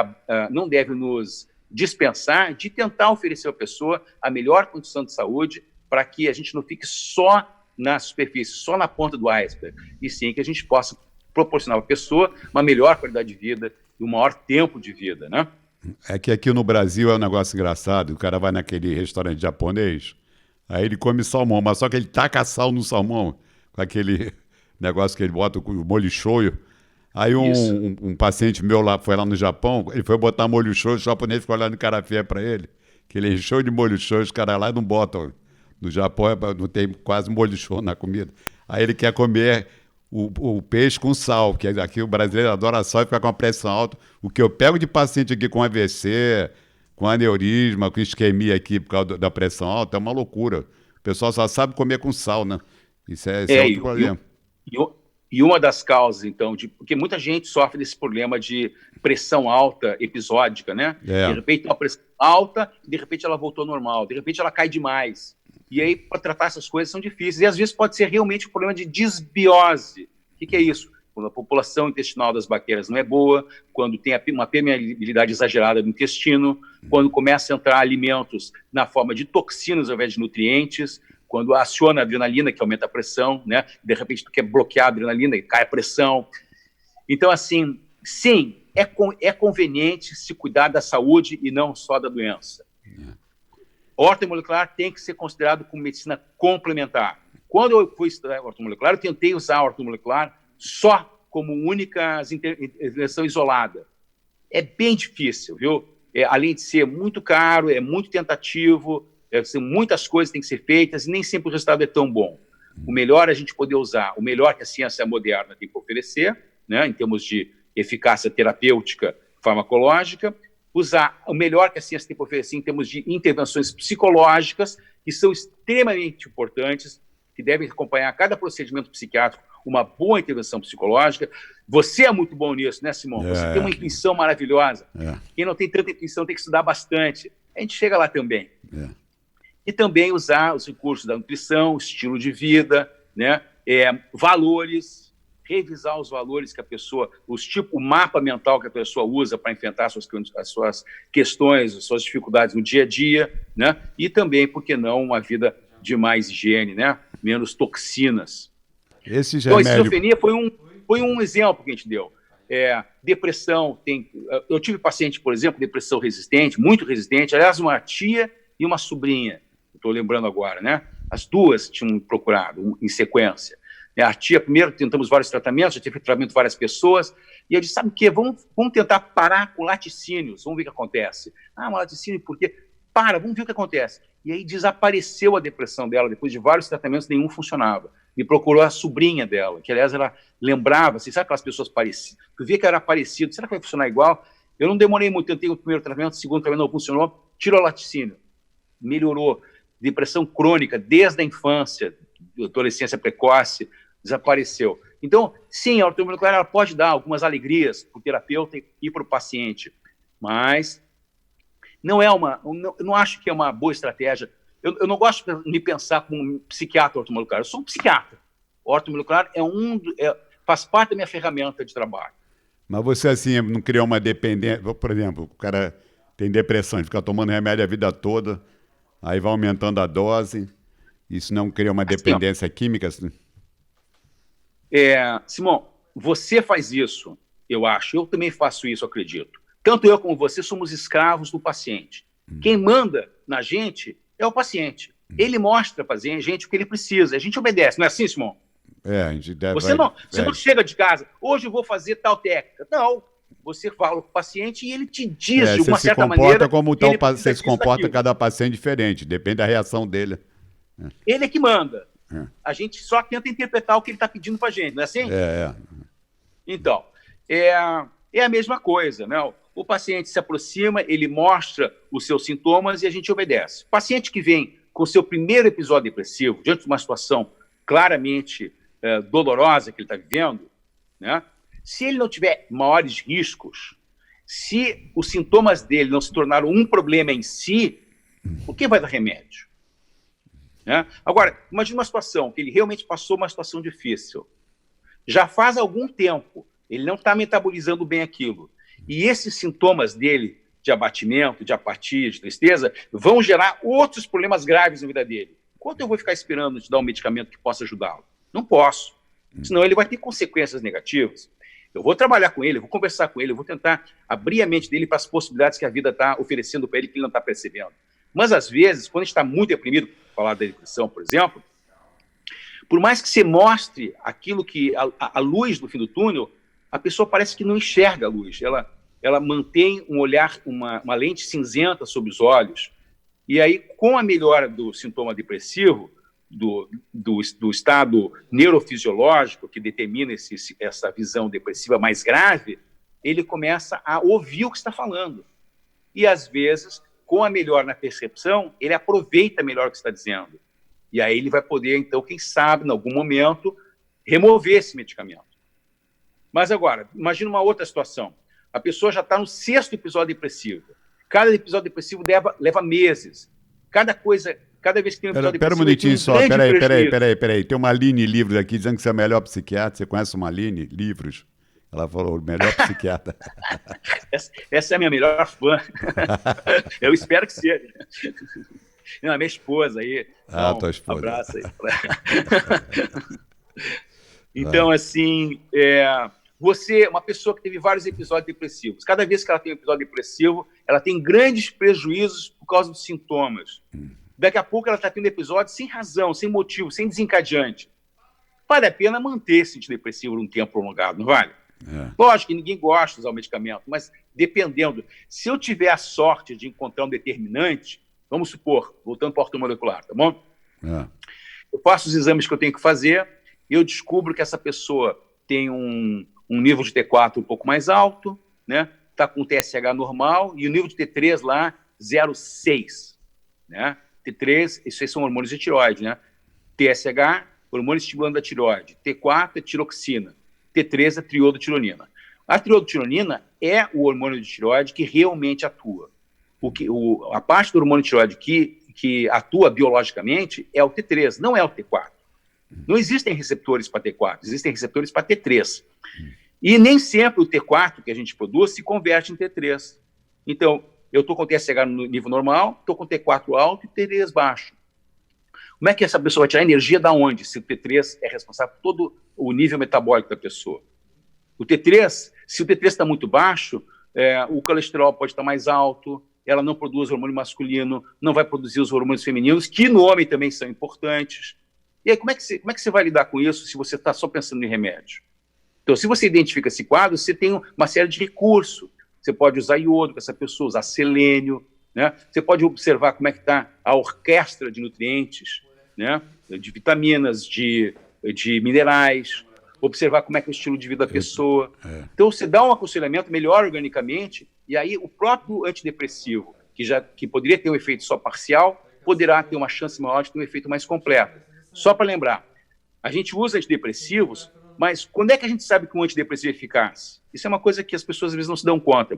nos dispensar de tentar oferecer à pessoa a melhor condição de saúde para que a gente não fique só na superfície, só na ponta do iceberg, e sim que a gente possa proporcionar à pessoa uma melhor qualidade de vida e um maior tempo de vida, né? É que aqui no Brasil é um negócio engraçado, o cara vai naquele restaurante japonês, aí ele come salmão, mas só que ele taca sal no salmão, com aquele negócio que ele bota o molho shoyu. Aí um paciente meu lá foi lá no Japão, ele foi botar molho shoyu, o japonês ficou olhando cara feia pra ele, que ele encheu de molho shoyu, os caras lá não botam. No Japão não tem quase molho shoyu na comida. Aí ele quer comer o peixe com sal, que aqui o brasileiro adora sal e fica com a pressão alta. O que eu pego de paciente aqui com AVC, com aneurisma, com isquemia aqui por causa da pressão alta, é uma loucura. O pessoal só sabe comer com sal, né? Isso é outro problema. E uma das causas, então, porque muita gente sofre desse problema de pressão alta episódica, né? De repente tem uma pressão alta, de repente ela voltou ao normal, de repente ela cai demais. E aí, para tratar essas coisas são difíceis. E às vezes pode ser realmente um problema de disbiose. O que é isso? Quando a população intestinal das bactérias não é boa, quando tem uma permeabilidade exagerada do intestino, quando começa a entrar alimentos na forma de toxinas ao invés de nutrientes, quando aciona a adrenalina, que aumenta a pressão, né? De repente tu quer bloquear a adrenalina e cai a pressão. Então, assim, sim, é conveniente se cuidar da saúde e não só da doença. Ortomolecular tem que ser considerado como medicina complementar. Quando eu fui estudar ortomolecular, eu tentei usar a ortomolecular só como única intervenção isolada. É bem difícil, viu? Além de ser muito caro, é muito tentativo, muitas coisas têm que ser feitas e nem sempre o resultado é tão bom. O melhor é a gente poder usar, o melhor que a ciência moderna tem para oferecer, né, em termos de eficácia terapêutica, farmacológica, usar o melhor que a ciência tem para oferecer em termos de intervenções psicológicas, que são extremamente importantes, que devem acompanhar cada procedimento psiquiátrico, uma boa intervenção psicológica. Você é muito bom nisso, né, Simão? Você tem uma intuição maravilhosa. Quem não tem tanta intuição tem que estudar bastante. A gente chega lá também. E também usar os recursos da nutrição, estilo de vida, né, valores, revisar os valores que a pessoa, o mapa mental que a pessoa usa para enfrentar as suas questões, as suas dificuldades no dia a dia, né? E também, por que não, uma vida de mais higiene, né? Menos toxinas. Então, a esquizofrenia foi um exemplo que a gente deu. Depressão, eu tive paciente, por exemplo, depressão resistente, muito resistente, aliás, uma tia e uma sobrinha, estou lembrando agora, né? As duas tinham procurado em sequência. A tia, primeiro, tentamos vários tratamentos, já tive tratamento de várias pessoas, e eu disse, sabe o quê? Vamos tentar parar com laticínios, vamos ver o que acontece. Ah, mas laticínio, por quê? Vamos ver o que acontece. E aí desapareceu a depressão dela, depois de vários tratamentos, nenhum funcionava. Me procurou a sobrinha dela, que, aliás, ela lembrava, assim, sabe aquelas pessoas parecidas? Tu via que era parecido, será que vai funcionar igual? Eu não demorei muito, tentei o primeiro tratamento, o segundo tratamento não funcionou, tirou o laticínio. Melhorou. Depressão crônica, desde a infância, adolescência precoce, desapareceu. Então, sim, a ortomolecular ela pode dar algumas alegrias para o terapeuta e para o paciente, mas não é eu não acho que é uma boa estratégia. Eu não gosto de me pensar como um psiquiatra ortomolecular. Eu sou um psiquiatra. O ortomolecular faz parte da minha ferramenta de trabalho. Mas você, assim, não criou uma dependência? Por exemplo, o cara tem depressão, ele fica tomando remédio a vida toda, aí vai aumentando a dose. Isso não cria uma dependência química? Assim? Simão, você faz isso, eu acho. Eu também faço isso, acredito. Tanto eu como você somos escravos do paciente. Quem manda na gente é o paciente. Ele mostra para a gente o que ele precisa. A gente obedece. Não é assim, Simão? A gente deve... Você não chega de casa, hoje eu vou fazer tal técnica. Não. Você fala com o paciente e ele te diz de uma certa maneira... Você se comporta cada paciente diferente, depende da reação dele. Ele é que manda. A gente só tenta interpretar o que ele está pedindo para a gente, não é assim? Então, é a mesma coisa, né? O paciente se aproxima, ele mostra os seus sintomas e a gente obedece. O paciente que vem com seu primeiro episódio depressivo, diante de uma situação claramente dolorosa que ele está vivendo, né? Se ele não tiver maiores riscos, se os sintomas dele não se tornaram um problema em si, o que vai dar remédio? Né? Agora, imagine uma situação que ele realmente passou uma situação difícil. Já faz algum tempo, ele não está metabolizando bem aquilo. E esses sintomas dele, de abatimento, de apatia, de tristeza, vão gerar outros problemas graves na vida dele. Quanto eu vou ficar esperando te dar um medicamento que possa ajudá-lo? Não posso. Senão ele vai ter consequências negativas. Eu vou trabalhar com ele, eu vou conversar com ele, eu vou tentar abrir a mente dele para as possibilidades que a vida está oferecendo para ele que ele não está percebendo. Mas, às vezes, quando a gente está muito deprimido, falar da depressão, por exemplo, por mais que você mostre aquilo que a luz do fim do túnel, a pessoa parece que não enxerga a luz. Ela mantém um olhar, uma lente cinzenta sobre os olhos. E aí, com a melhora do sintoma depressivo, do estado neurofisiológico que determina essa visão depressiva mais grave, ele começa a ouvir o que está falando. E, às vezes, com a melhora na percepção, ele aproveita melhor o que está dizendo. E aí ele vai poder, então, quem sabe, em algum momento, remover esse medicamento. Mas agora, imagina uma outra situação. A pessoa já está no 6º episódio depressivo. Cada episódio depressivo leva meses. Cada vez que tem um episódio depressivo... Pera um minutinho só, peraí. Tem uma Aline Livros aqui dizendo que você é o melhor psiquiatra. Você conhece uma Aline Livros? Ela falou, o melhor psiquiatra. Essa é a minha melhor fã. Eu espero que seja. Não, a minha esposa aí. Tua esposa. Um abraço aí. Então, assim, você é uma pessoa que teve vários episódios depressivos. Cada vez que ela tem um episódio depressivo, ela tem grandes prejuízos por causa dos sintomas. Daqui a pouco ela está tendo episódio sem razão, sem motivo, sem desencadeante. Vale a pena manter esse antidepressivo um tempo prolongado, não vale? Lógico que ninguém gosta de usar o medicamento, mas dependendo, se eu tiver a sorte de encontrar um determinante, vamos supor, voltando para o ortomolecular, tá bom? Eu faço os exames que eu tenho que fazer e eu descubro que essa pessoa tem um nível de T4 um pouco mais alto, né? Está com TSH normal e o nível de T3 lá, 0,6, né? T3, esses são hormônios de tireoide, né? TSH, hormônio estimulando a tireoide. T4 é tiroxina. T3 é triodotironina. A triodotironina é o hormônio de tireoide que realmente atua. A parte do hormônio de tireoide que atua biologicamente é o T3, não é o T4. Não existem receptores para T4, existem receptores para T3. E nem sempre o T4 que a gente produz se converte em T3. Então, eu estou com o TSH no nível normal, estou com o T4 alto e T3 baixo. Como é que essa pessoa vai tirar energia da onde, se o T3 é responsável por todo o nível metabólico da pessoa? O T3, se o T3 está muito baixo, o colesterol pode estar mais alto, ela não produz hormônio masculino, não vai produzir os hormônios femininos, que no homem também são importantes. E aí, como é que você vai lidar com isso se você está só pensando em remédio? Então, se você identifica esse quadro, você tem uma série de recursos. Você pode usar iodo com essa pessoa, usar selênio, né? Você pode observar como é que está a orquestra de nutrientes, né? De vitaminas, de minerais, observar como é que é o estilo de vida da pessoa. Então, você dá um aconselhamento, melhora organicamente, e aí o próprio antidepressivo, que poderia ter um efeito só parcial, poderá ter uma chance maior de ter um efeito mais completo. Só para lembrar, a gente usa antidepressivos, mas quando é que a gente sabe que um antidepressivo é eficaz? Isso é uma coisa que as pessoas às vezes não se dão conta.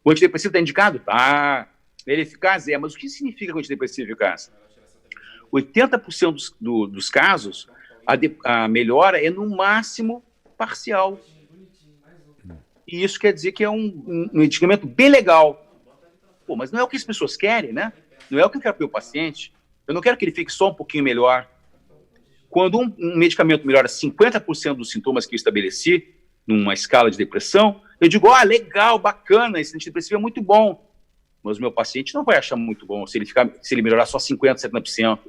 O antidepressivo está indicado? Tá. Ele é eficaz? É. Mas o que significa que o antidepressivo é eficaz? 80% dos casos, a melhora é no máximo parcial. E isso quer dizer que é um medicamento bem legal. Pô, mas não é o que as pessoas querem, né? Não é o que eu quero para o paciente. Eu não quero que ele fique só um pouquinho melhor. Quando um medicamento melhora 50% dos sintomas que eu estabeleci, numa escala de depressão, eu digo, legal, bacana, esse antidepressivo é muito bom. Mas o meu paciente não vai achar muito bom se ele melhorar só 50%, 70%.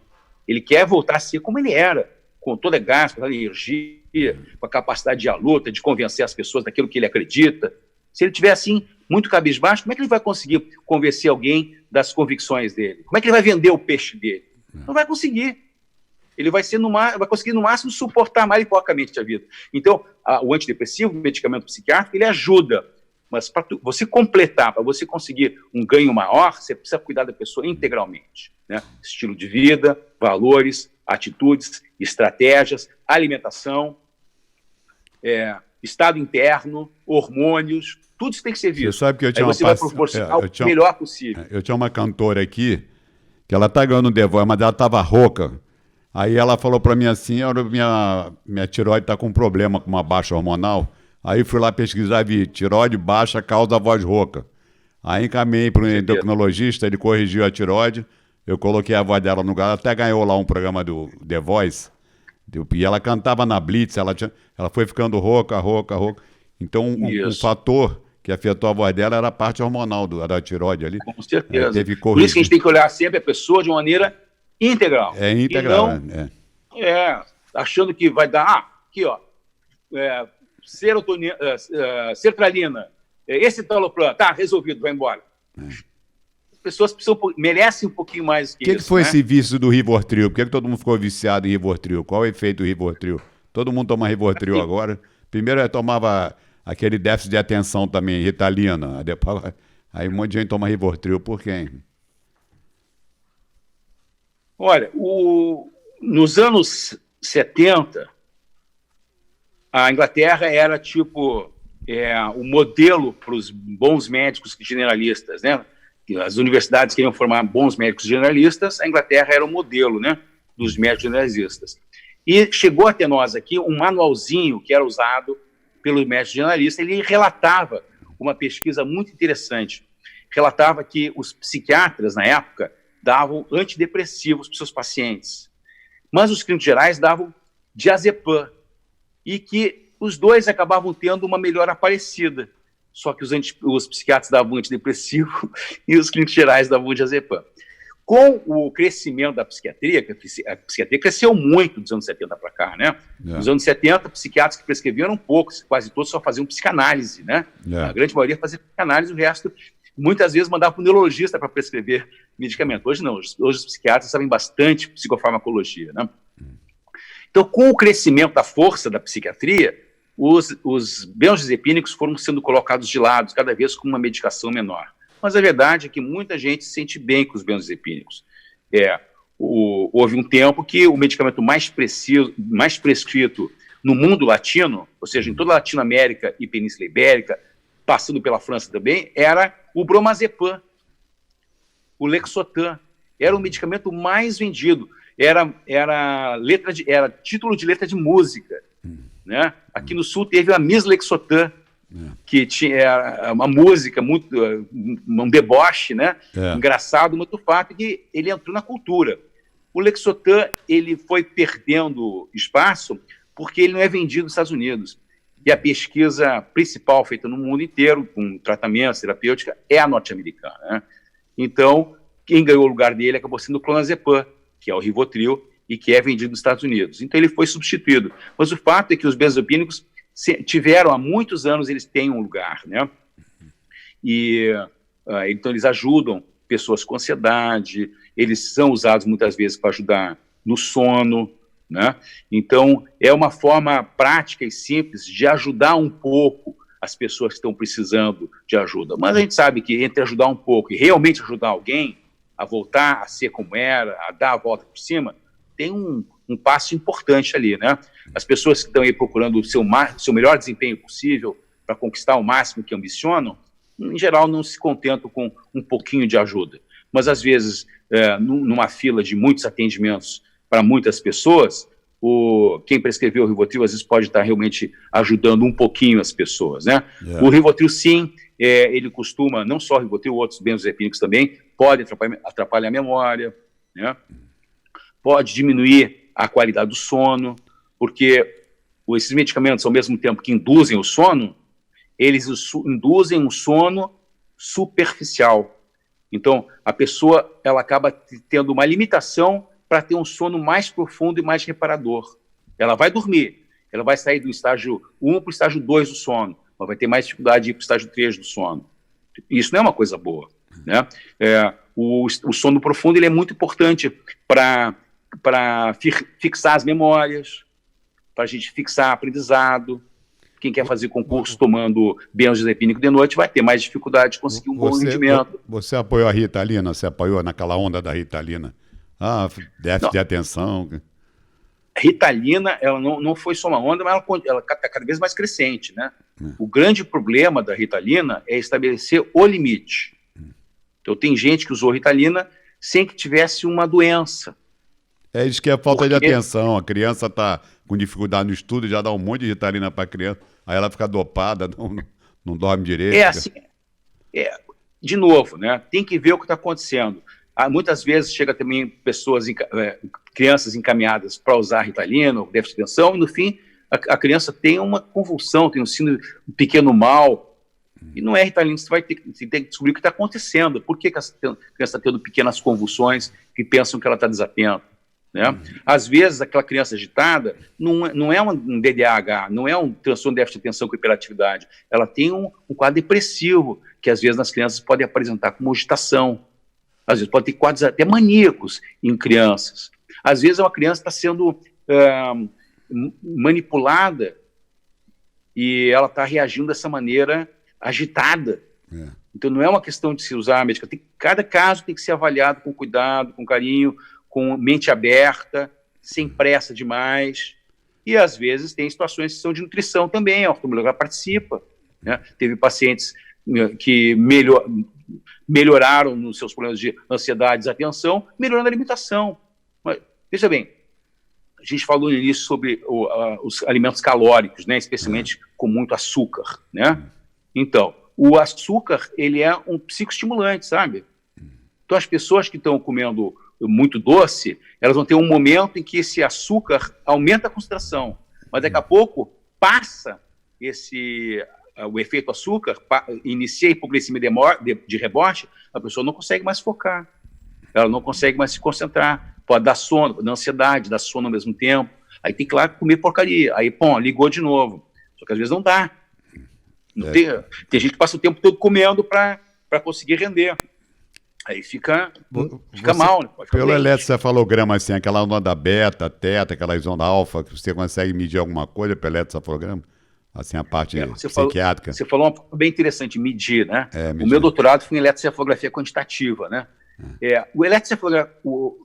Ele quer voltar a ser como ele era. com toda gás, com toda energia, com a capacidade de ir à luta, de convencer as pessoas daquilo que ele acredita. Se ele estiver assim, muito cabisbaixo, como é que ele vai conseguir convencer alguém das convicções dele? Como é que ele vai vender o peixe dele? Não vai conseguir. Ele vai conseguir, no máximo, suportar malicocamente a vida. Então, o antidepressivo, o medicamento psiquiátrico, ele ajuda. Mas para você completar, para você conseguir um ganho maior, você precisa cuidar da pessoa integralmente. Né? Estilo de vida, valores, atitudes, estratégias, alimentação, estado interno, hormônios, tudo isso tem que ser visto. Você sabe que eu tinha você vai proporcionar o melhor possível. Eu tinha uma cantora aqui, que ela tá ganhando The Voice, mas ela tava rouca. Aí ela falou para mim assim, minha tireoide tá com um problema, com uma baixa hormonal. Aí fui lá pesquisar, vi tireoide baixa causa voz rouca. Aí encaminhei para um endocrinologista, ele corrigiu a tireoide, eu coloquei a voz dela no lugar, ela até ganhou lá um programa do The Voice, e ela cantava na Blitz, ela foi ficando rouca. Então um fator que afetou a voz dela era a parte hormonal da tireoide ali. Com certeza. Teve Por isso que a gente tem que olhar sempre a pessoa de uma maneira integral. Integral. E não, achando que vai dar, aqui ó, serotonina, sertralina, escitalopram, tá, resolvido, vai embora. As pessoas merecem um pouquinho mais que isso. O que foi esse vício do Rivotril? Por que todo mundo ficou viciado em Rivotril? Qual é o efeito do Rivotril? Todo mundo toma Rivotril agora. Primeiro eu tomava aquele déficit de atenção também, Ritalina. Aí um monte de gente toma Rivotril. Por quê? Olha, nos anos 70, a Inglaterra era tipo o modelo para os bons médicos generalistas, né? As universidades queriam formar bons médicos generalistas, a Inglaterra era o modelo, né, dos médicos generalistas. E chegou até nós aqui um manualzinho que era usado pelo médico generalista, ele relatava uma pesquisa muito interessante. Relatava que os psiquiatras, na época, davam antidepressivos para os seus pacientes, mas os clínicos gerais davam diazepam, e que os dois acabavam tendo uma melhora parecida, só que os psiquiatras davam antidepressivo e os clínicos gerais davam diazepam. Com o crescimento da psiquiatria, a psiquiatria cresceu muito dos anos 70 para cá, né? Nos anos 70, psiquiatras que prescreviam eram poucos, quase todos só faziam psicanálise, né? A grande maioria fazia psicanálise, o resto, muitas vezes, mandava para o neurologista para prescrever medicamento. Hoje não, hoje os psiquiatras sabem bastante psicofarmacologia, né? Então, com o crescimento da força da psiquiatria, os benzodiazepínicos foram sendo colocados de lado, cada vez com uma medicação menor. Mas a verdade é que muita gente se sente bem com os benzodiazepínicos. Houve um tempo que o medicamento mais prescrito no mundo latino, ou seja, em toda a Latinoamérica e Península Ibérica, passando pela França também, era o bromazepam, o Lexotan. Era o medicamento mais vendido. Era título de letra de música. Né? Aqui no Sul teve a Miss Lexotan, que tinha uma música, um deboche, né? Engraçado, mas o fato é que ele entrou na cultura. O Lexotan ele foi perdendo espaço porque ele não é vendido nos Estados Unidos. E a pesquisa principal feita no mundo inteiro, com tratamento, terapêutica, é a norte-americana. Né? Então, quem ganhou o lugar dele acabou sendo o clonazepam, que é o Rivotril, e que é vendido nos Estados Unidos. Então, ele foi substituído. Mas o fato é que os benzodiazepínicos tiveram, há muitos anos, eles têm um lugar, né? Então, eles ajudam pessoas com ansiedade, eles são usados muitas vezes para ajudar no sono, né? Então, é uma forma prática e simples de ajudar um pouco as pessoas que estão precisando de ajuda. Mas a gente sabe que entre ajudar um pouco e realmente ajudar alguém a voltar a ser como era, a dar a volta por cima, tem um passo importante ali, né? As pessoas que estão aí procurando o seu melhor desempenho possível para conquistar o máximo que ambicionam, em geral não se contentam com um pouquinho de ajuda. Mas, às vezes, numa fila de muitos atendimentos para muitas pessoas, quem prescreveu o Rivotril, às vezes, pode estar realmente ajudando um pouquinho as pessoas, né? O Rivotril, sim, ele costuma, não só o Rivotril, outros benzodiazepínicos também, pode atrapalhar a memória, né? Pode diminuir a qualidade do sono, porque esses medicamentos, ao mesmo tempo que induzem o sono, eles induzem um sono superficial. Então, a pessoa ela acaba tendo uma limitação para ter um sono mais profundo e mais reparador. Ela vai dormir, ela vai sair do estágio 1 para o estágio 2 do sono, mas vai ter mais dificuldade de ir para o estágio 3 do sono. Isso não é uma coisa boa, né? O sono profundo ele é muito importante para fixar as memórias, para a gente fixar aprendizado. Quem quer fazer concurso tomando benzodiazepínico de noite vai ter mais dificuldade de conseguir um bom rendimento. Você apoiou a Ritalina? Você apoiou naquela onda da Ritalina? Déficit de atenção. A Ritalina, ela não foi só uma onda, mas ela está cada vez mais crescente, né? O grande problema da Ritalina é estabelecer o limite. Então, tem gente que usou Ritalina sem que tivesse uma doença. Isso que é falta de atenção. A criança está com dificuldade no estudo, já dá um monte de Ritalina para a criança, aí ela fica dopada, não dorme direito. Assim, de novo, né? Tem que ver o que está acontecendo. Muitas vezes chega também crianças encaminhadas para usar Ritalina, ou déficit de atenção, e no fim a criança tem uma convulsão, tem um pequeno mal, e não é Ritalina, você tem que descobrir o que está acontecendo, por que a criança está tendo pequenas convulsões que pensam que ela está desatenta. Né? Às vezes aquela criança agitada não é um DDAH, não é um transtorno de déficit de atenção com hiperatividade, ela tem um quadro depressivo, que às vezes nas crianças pode apresentar como agitação, às vezes pode ter quadros até maníacos em crianças, às vezes uma criança está sendo manipulada e ela está reagindo dessa maneira agitada. Então não é uma questão de se usar a medicação, cada caso tem que ser avaliado com cuidado, com carinho, com mente aberta, sem pressa demais, e às vezes tem situações que são de nutrição também, a oftalmologia participa, né? Teve pacientes que melhoraram nos seus problemas de ansiedade e desatenção, melhorando a alimentação. Mas, veja bem, a gente falou no início sobre os alimentos calóricos, né? Especialmente com muito açúcar, né? Então, o açúcar, ele é um psicoestimulante, sabe? Então, as pessoas que estão comendo muito doce, elas vão ter um momento em que esse açúcar aumenta a concentração, mas daqui a pouco passa o efeito açúcar, inicia a hipoglicemia de rebote, a pessoa não consegue mais focar, ela não consegue mais se concentrar, pode dar sono, pode dar ansiedade, dar sono ao mesmo tempo, aí tem que ir lá comer porcaria, aí, ligou de novo, só que às vezes não dá. Tem gente que passa o tempo todo comendo para conseguir render. Aí fica mal, né? Pelo eletrocefalograma, assim, aquela onda beta, teta, aquela onda alfa, que você consegue medir alguma coisa pelo eletrocefalograma? Assim, a parte psiquiátrica. Você falou uma coisa bem interessante, medir, né? Medir. O meu doutorado foi em eletrocefalografia quantitativa, né? O eletrocefalograma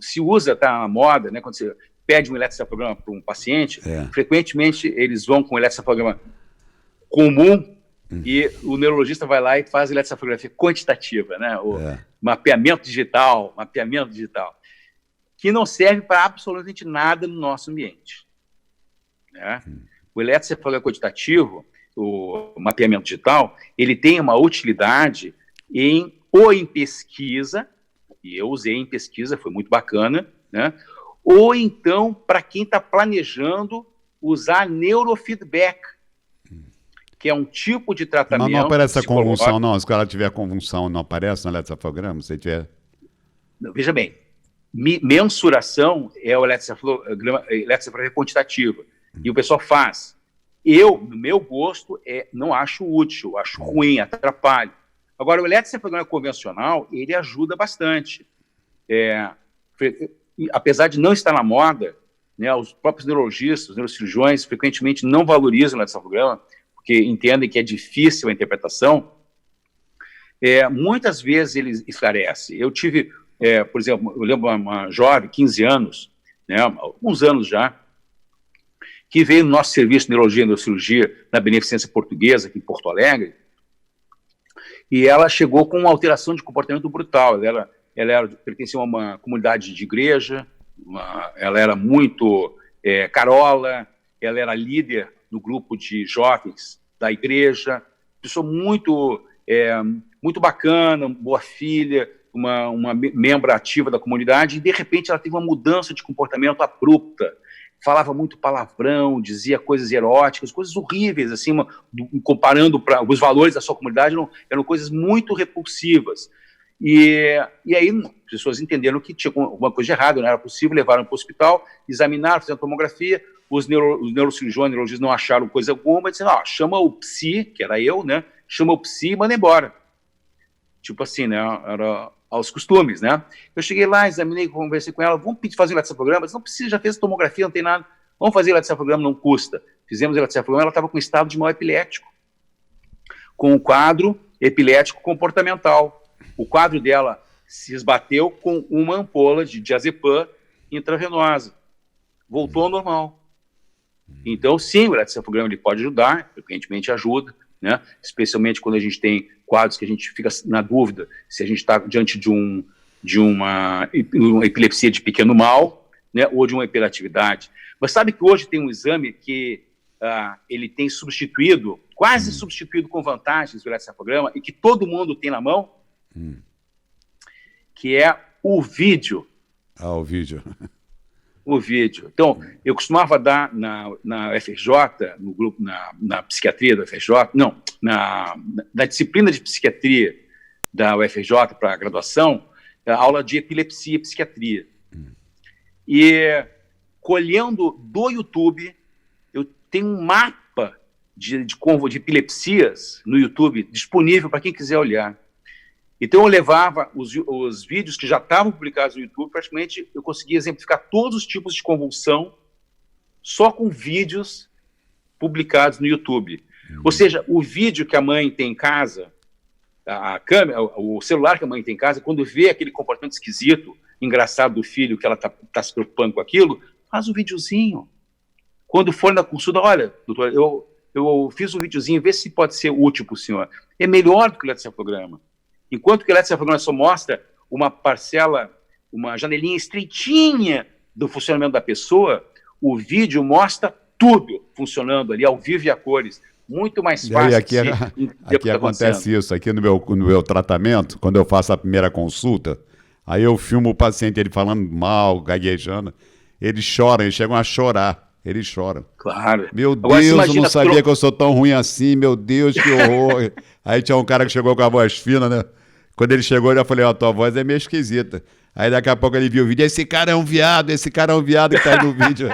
se usa, tá na moda, né? Quando você pede um eletrocefalograma para um paciente, frequentemente eles vão com um eletrocefalograma comum, e o neurologista vai lá e faz eletrocefalografia quantitativa, né? Mapeamento digital, que não serve para absolutamente nada no nosso ambiente. Né? O eletrocefalograma quantitativo, o mapeamento digital, ele tem uma utilidade em pesquisa, e eu usei em pesquisa, foi muito bacana, né? Ou então para quem está planejando usar neurofeedback, que é um tipo de tratamento. Mas não aparece a convulsão, não? Se o cara tiver convulsão, não aparece no eletrocefalograma? Se tiver... Veja bem, mensuração é o eletrocefalografia quantitativa. E o pessoal faz. No meu gosto, não acho útil, acho ruim, atrapalha. Agora, o eletrocefalograma convencional, ele ajuda bastante. Apesar de não estar na moda, né, os próprios neurologistas, os neurocirurgiões, frequentemente não valorizam o eletrocefalograma, que entendem que é difícil a interpretação, muitas vezes ele esclarece. Eu tive, por exemplo, eu lembro uma jovem, 15 anos, né, alguns anos já, que veio no nosso serviço de neurologia e neurocirurgia na Beneficência Portuguesa, aqui em Porto Alegre, e ela chegou com uma alteração de comportamento brutal. Ela pertencia a uma comunidade de igreja, ela era muito carola, ela era líder do grupo de jovens da igreja, pessoa muito bacana, boa filha, uma membro ativa da comunidade, e de repente ela teve uma mudança de comportamento abrupta, falava muito palavrão, dizia coisas eróticas, coisas horríveis, assim, comparando os valores da sua comunidade, eram coisas muito repulsivas. E aí as pessoas entenderam que tinha alguma coisa de errado, não era possível, levaram para o hospital, examinaram, fizeram tomografia, os neurocirurgiões, neurologistas não acharam coisa alguma, disseram, chama o psi, que era eu, né? Chama o psi e manda embora. Tipo assim, né? Era aos costumes, né? Eu cheguei lá, examinei, conversei com ela, vamos fazer um eletroencefalograma? Não precisa, já fez tomografia, não tem nada. Vamos fazer eletroencefalograma, não custa. Fizemos eletroencefalograma, ela estava com estado de mal epilético, com um quadro epilético comportamental. O quadro dela se esbateu com uma ampola de diazepam intravenosa. Voltou ao normal. Então, sim, o eletroencefalograma ele pode ajudar, frequentemente ajuda, né? Especialmente quando a gente tem quadros que a gente fica na dúvida se a gente está diante de uma epilepsia de pequeno mal, né, ou de uma hiperatividade. Mas sabe que hoje tem um exame que ele tem substituído, quase substituído com vantagens o eletroencefalograma, e que todo mundo tem na mão, que é o vídeo. O vídeo. O vídeo. Então, eu costumava dar na UFRJ, no grupo, na psiquiatria da UFRJ, não, na disciplina de psiquiatria da UFRJ para a graduação, aula de epilepsia e psiquiatria. E colhendo do YouTube, eu tenho um mapa de epilepsias no YouTube disponível para quem quiser olhar. Então eu levava os vídeos que já estavam publicados no YouTube, praticamente eu conseguia exemplificar todos os tipos de convulsão só com vídeos publicados no YouTube. Ou seja, o vídeo que a mãe tem em casa, a câmera, o celular que a mãe tem em casa, quando vê aquele comportamento esquisito, engraçado do filho, que ela tá se preocupando com aquilo, faz um videozinho. Quando for na consulta, olha, doutor, eu fiz um videozinho, vê se pode ser útil para o senhor. É melhor do que o eletroencefalograma. Enquanto que o eletroencefalograma só mostra uma parcela, uma janelinha estreitinha do funcionamento da pessoa, o vídeo mostra tudo funcionando ali, ao vivo e a cores. Muito mais fácil. E aqui acontece isso. Aqui no meu tratamento, quando eu faço a primeira consulta, aí eu filmo o paciente, ele falando mal, gaguejando, eles choram, eles chegam a chorar. Eles choram. Claro. Meu Deus, eu não sabia que eu sou tão ruim assim, meu Deus, que horror. Aí tinha um cara que chegou com a voz fina, né? Quando ele chegou, eu já falei, tua voz é meio esquisita. Aí daqui a pouco ele viu o vídeo, esse cara é um viado que tá aí no vídeo.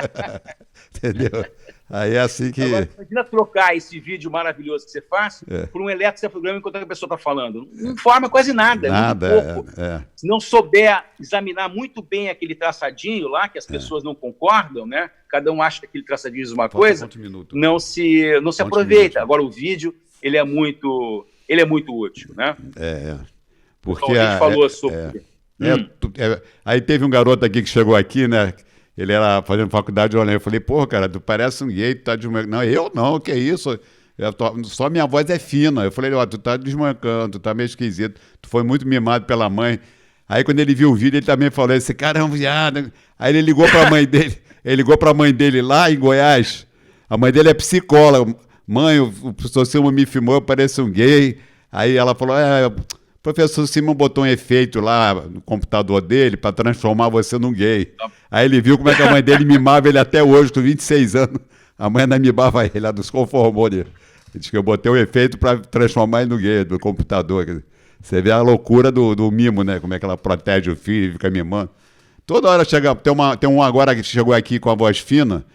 Entendeu? Aí é assim que... Agora, imagina trocar esse vídeo maravilhoso que você faz por um eletroencefalograma enquanto a pessoa está falando. Não forma quase nada. Nada, muito pouco. Se não souber examinar muito bem aquele traçadinho lá, que as pessoas não concordam, né? Cada um acha que aquele traçadinho diz uma coisa, não se aproveita. Agora, o vídeo, ele é muito útil, né? Porque então, a gente falou sobre... Aí teve um garoto aqui que chegou aqui, né? Ele era fazendo faculdade de olhar. Eu falei, pô, cara, tu parece um gay, tu tá desmancando. Não, eu não, que isso? Só minha voz é fina. Eu falei, tu tá desmancando, tu tá meio esquisito. Tu foi muito mimado pela mãe. Aí quando ele viu o vídeo, ele também falou, esse cara é um viado. Aí ele ligou pra mãe dele. Ele ligou pra mãe dele lá em Goiás. A mãe dele é psicóloga. Mãe, o professor Silma me filmou, eu pareço um gay. Aí ela falou, o professor Simon botou um efeito lá no computador dele para transformar você num gay. Aí ele viu como é que a mãe dele mimava ele até hoje, com 26 anos. A mãe ainda mimava ele, ela desconformou dele. Ele disse que eu botei um efeito para transformar ele no gay, do computador. Você vê a loucura do mimo, né? Como é que ela protege o filho e fica mimando. Toda hora chega... Tem um agora que chegou aqui com a voz fina.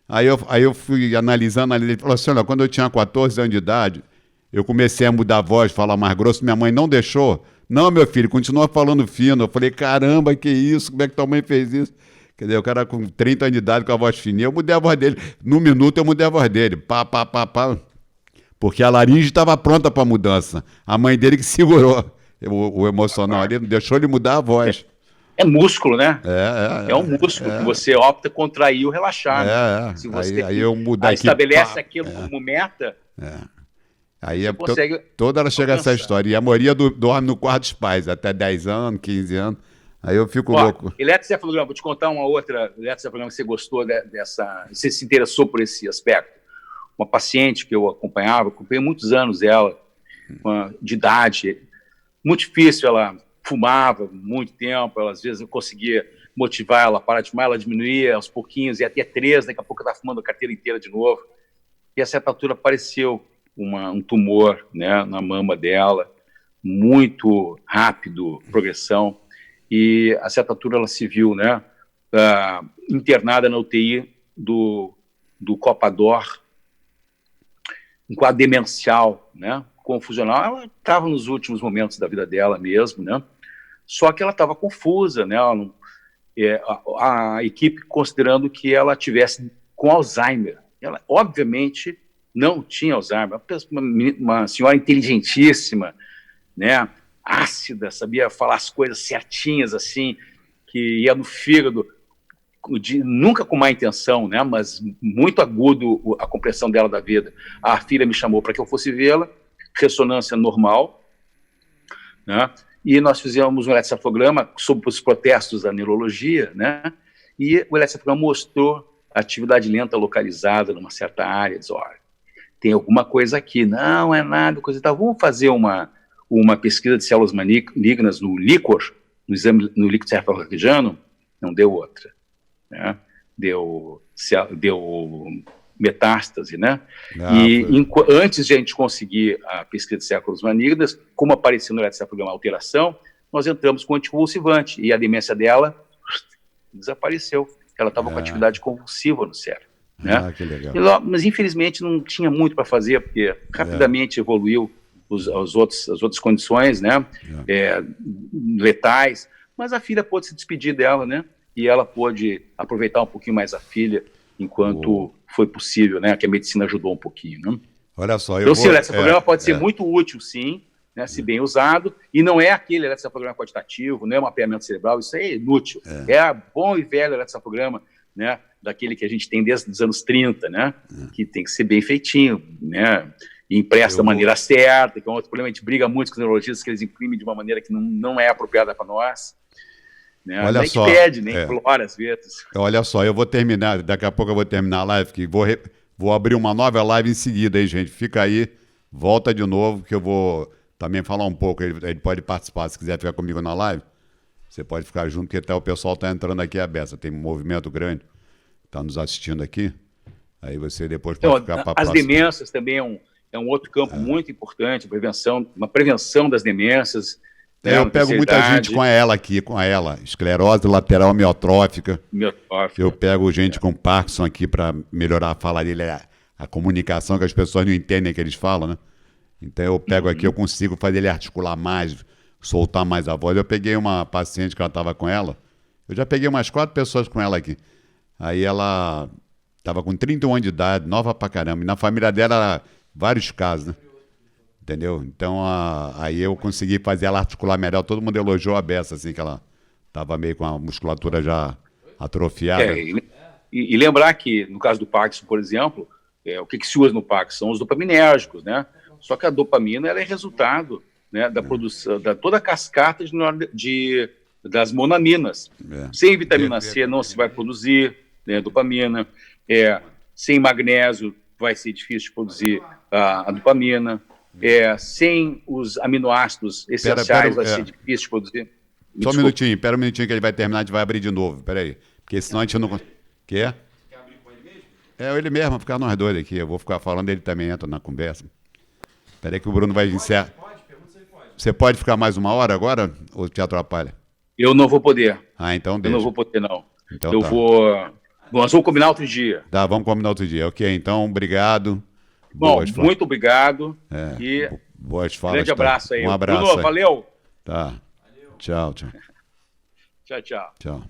Aí eu fui analisando, ele falou assim, olha, quando eu tinha 14 anos de idade, eu comecei a mudar a voz, falar mais grosso, minha mãe não deixou. Não, meu filho, continua falando fino. Eu falei, caramba, que isso? Como é que tua mãe fez isso? Quer dizer, o cara com 30 anos de idade, com a voz fininha, eu mudei a voz dele. No minuto eu mudei a voz dele. Pá. Porque a laringe estava pronta para a mudança. A mãe dele que segurou o emocional ali, não deixou ele mudar a voz. É músculo, né? É um músculo que você opta contrair ou relaxar. Né? Se você aí eu mudar aqui, estabelece aquilo como meta... Aí toda hora chega essa história. E a maioria dorme no quarto dos pais, até 10 anos, 15 anos. Aí eu fico louco. Eletroencefalograma, vou te contar uma outra eletroencefalograma que você gostou dessa... Você se interessou por esse aspecto. Uma paciente que eu acompanhei muitos anos dela, de idade, muito difícil, ela fumava muito tempo, às vezes eu conseguia motivar ela a parar de fumar, ela diminuía aos pouquinhos, ia até 3, daqui a pouco ela estava fumando a carteira inteira de novo. E a certa altura apareceu um tumor, né, na mama dela, muito rápido, progressão, e a certa altura ela se viu, né, internada na UTI do do Copador, um quadro demencial, né? Confusional. Ela estava nos últimos momentos da vida dela mesmo, né? Só que ela estava confusa, né? A equipe considerando que ela tivesse com Alzheimer. Ela, obviamente, não tinha Alzheimer. Uma senhora inteligentíssima, né? Ácida, sabia falar as coisas certinhas, assim, que ia no fígado, nunca com má intenção, né? Mas muito agudo a compreensão dela da vida. A filha me chamou para que eu fosse vê-la, ressonância normal, né? E nós fizemos um eletroencefalograma sob os protestos da neurologia, né? E o eletroencefalograma mostrou atividade lenta localizada numa certa área. Diz, olha, tem alguma coisa aqui. Não é nada, coisa e tal. Vamos fazer uma pesquisa de células malignas no líquor, no líquido cefalorraquidiano. Não deu outra, né? Deu metástase, né? Antes de a gente conseguir a pesquisa de células malignas, como apareceu no eletroencefalograma alteração, nós entramos com anticonvulsivante e a demência dela desapareceu. Ela estava com atividade convulsiva no cérebro, né? Que legal. Mas infelizmente não tinha muito para fazer, porque rapidamente evoluiu as outras condições, né? Letais, mas a filha pôde se despedir dela, né? E ela pôde aproveitar um pouquinho mais a filha enquanto foi possível, né? Que a medicina ajudou um pouquinho, né? Olha só, então, esse eletroencefalograma pode ser muito útil, sim, né, se bem usado, e não é aquele eletroencefalograma quantitativo, não é um mapeamento cerebral, isso é inútil. É bom e velho eletroencefalograma, né, daquele que a gente tem desde os anos 30, né, que tem que ser bem feitinho, né, e impresso da maneira certa, que é um outro problema, a gente briga muito com os neurologistas, que eles imprimem de uma maneira que não é apropriada para nós. Né? Olha só, pede, nem implora às vezes. Olha só, eu vou terminar, daqui a pouco eu vou terminar a live, que vou abrir uma nova live em seguida, hein, gente? Fica aí, volta de novo, que eu vou também falar um pouco. Ele pode participar, se quiser ficar comigo na live, você pode ficar junto, porque até o pessoal está entrando aqui a beça. Tem um movimento grande, está nos assistindo aqui. Aí você depois pode ficar para a próxima. As demências também é um outro campo muito importante, uma prevenção das demências. Eu pego muita gente com ela, esclerose lateral amiotrófica. Eu pego gente com Parkinson aqui para melhorar a fala dele, a comunicação, que as pessoas não entendem o que eles falam, né? Então eu pego aqui, eu consigo fazer ele articular mais, soltar mais a voz. Eu peguei uma paciente que ela estava com ela, eu já peguei umas 4 pessoas com ela aqui. Aí ela estava com 31 anos de idade, nova pra caramba, e na família dela, vários casos, né? Entendeu? Então, aí eu consegui fazer ela articular melhor. Todo mundo elogiou a beça, assim, que ela estava meio com a musculatura já atrofiada. E lembrar que, no caso do Parkinson, por exemplo, o que se usa no Parkinson? São os dopaminérgicos, né? Só que a dopamina ela é resultado, né, da produção, da toda a cascata das monaminas. Sem vitamina C não se vai produzir, né, dopamina. Sem magnésio vai ser difícil de produzir a dopamina. Sem os aminoácidos essenciais vai ser difícil de produzir. Só um minutinho, espera um minutinho que ele vai terminar, a gente vai abrir de novo, peraí. Porque senão a gente não... Quer? Quer abrir com ele mesmo? Ele mesmo, ficar nós dois aqui, eu vou ficar falando, ele também entra na conversa. Peraí que o Bruno vai encerrar. Pergunta se ele pode. Você pode ficar mais uma hora agora, ou te atrapalha? Eu não vou poder. Então deixa. Eu não vou poder, não. Então, nós vamos combinar outro dia. Tá, vamos combinar outro dia. Ok, então, obrigado. Bom, muito obrigado. E boas falas. Grande abraço aí. Um abraço. Bruno, valeu. Tá. Valeu. Tchau. Tchau. Tchau.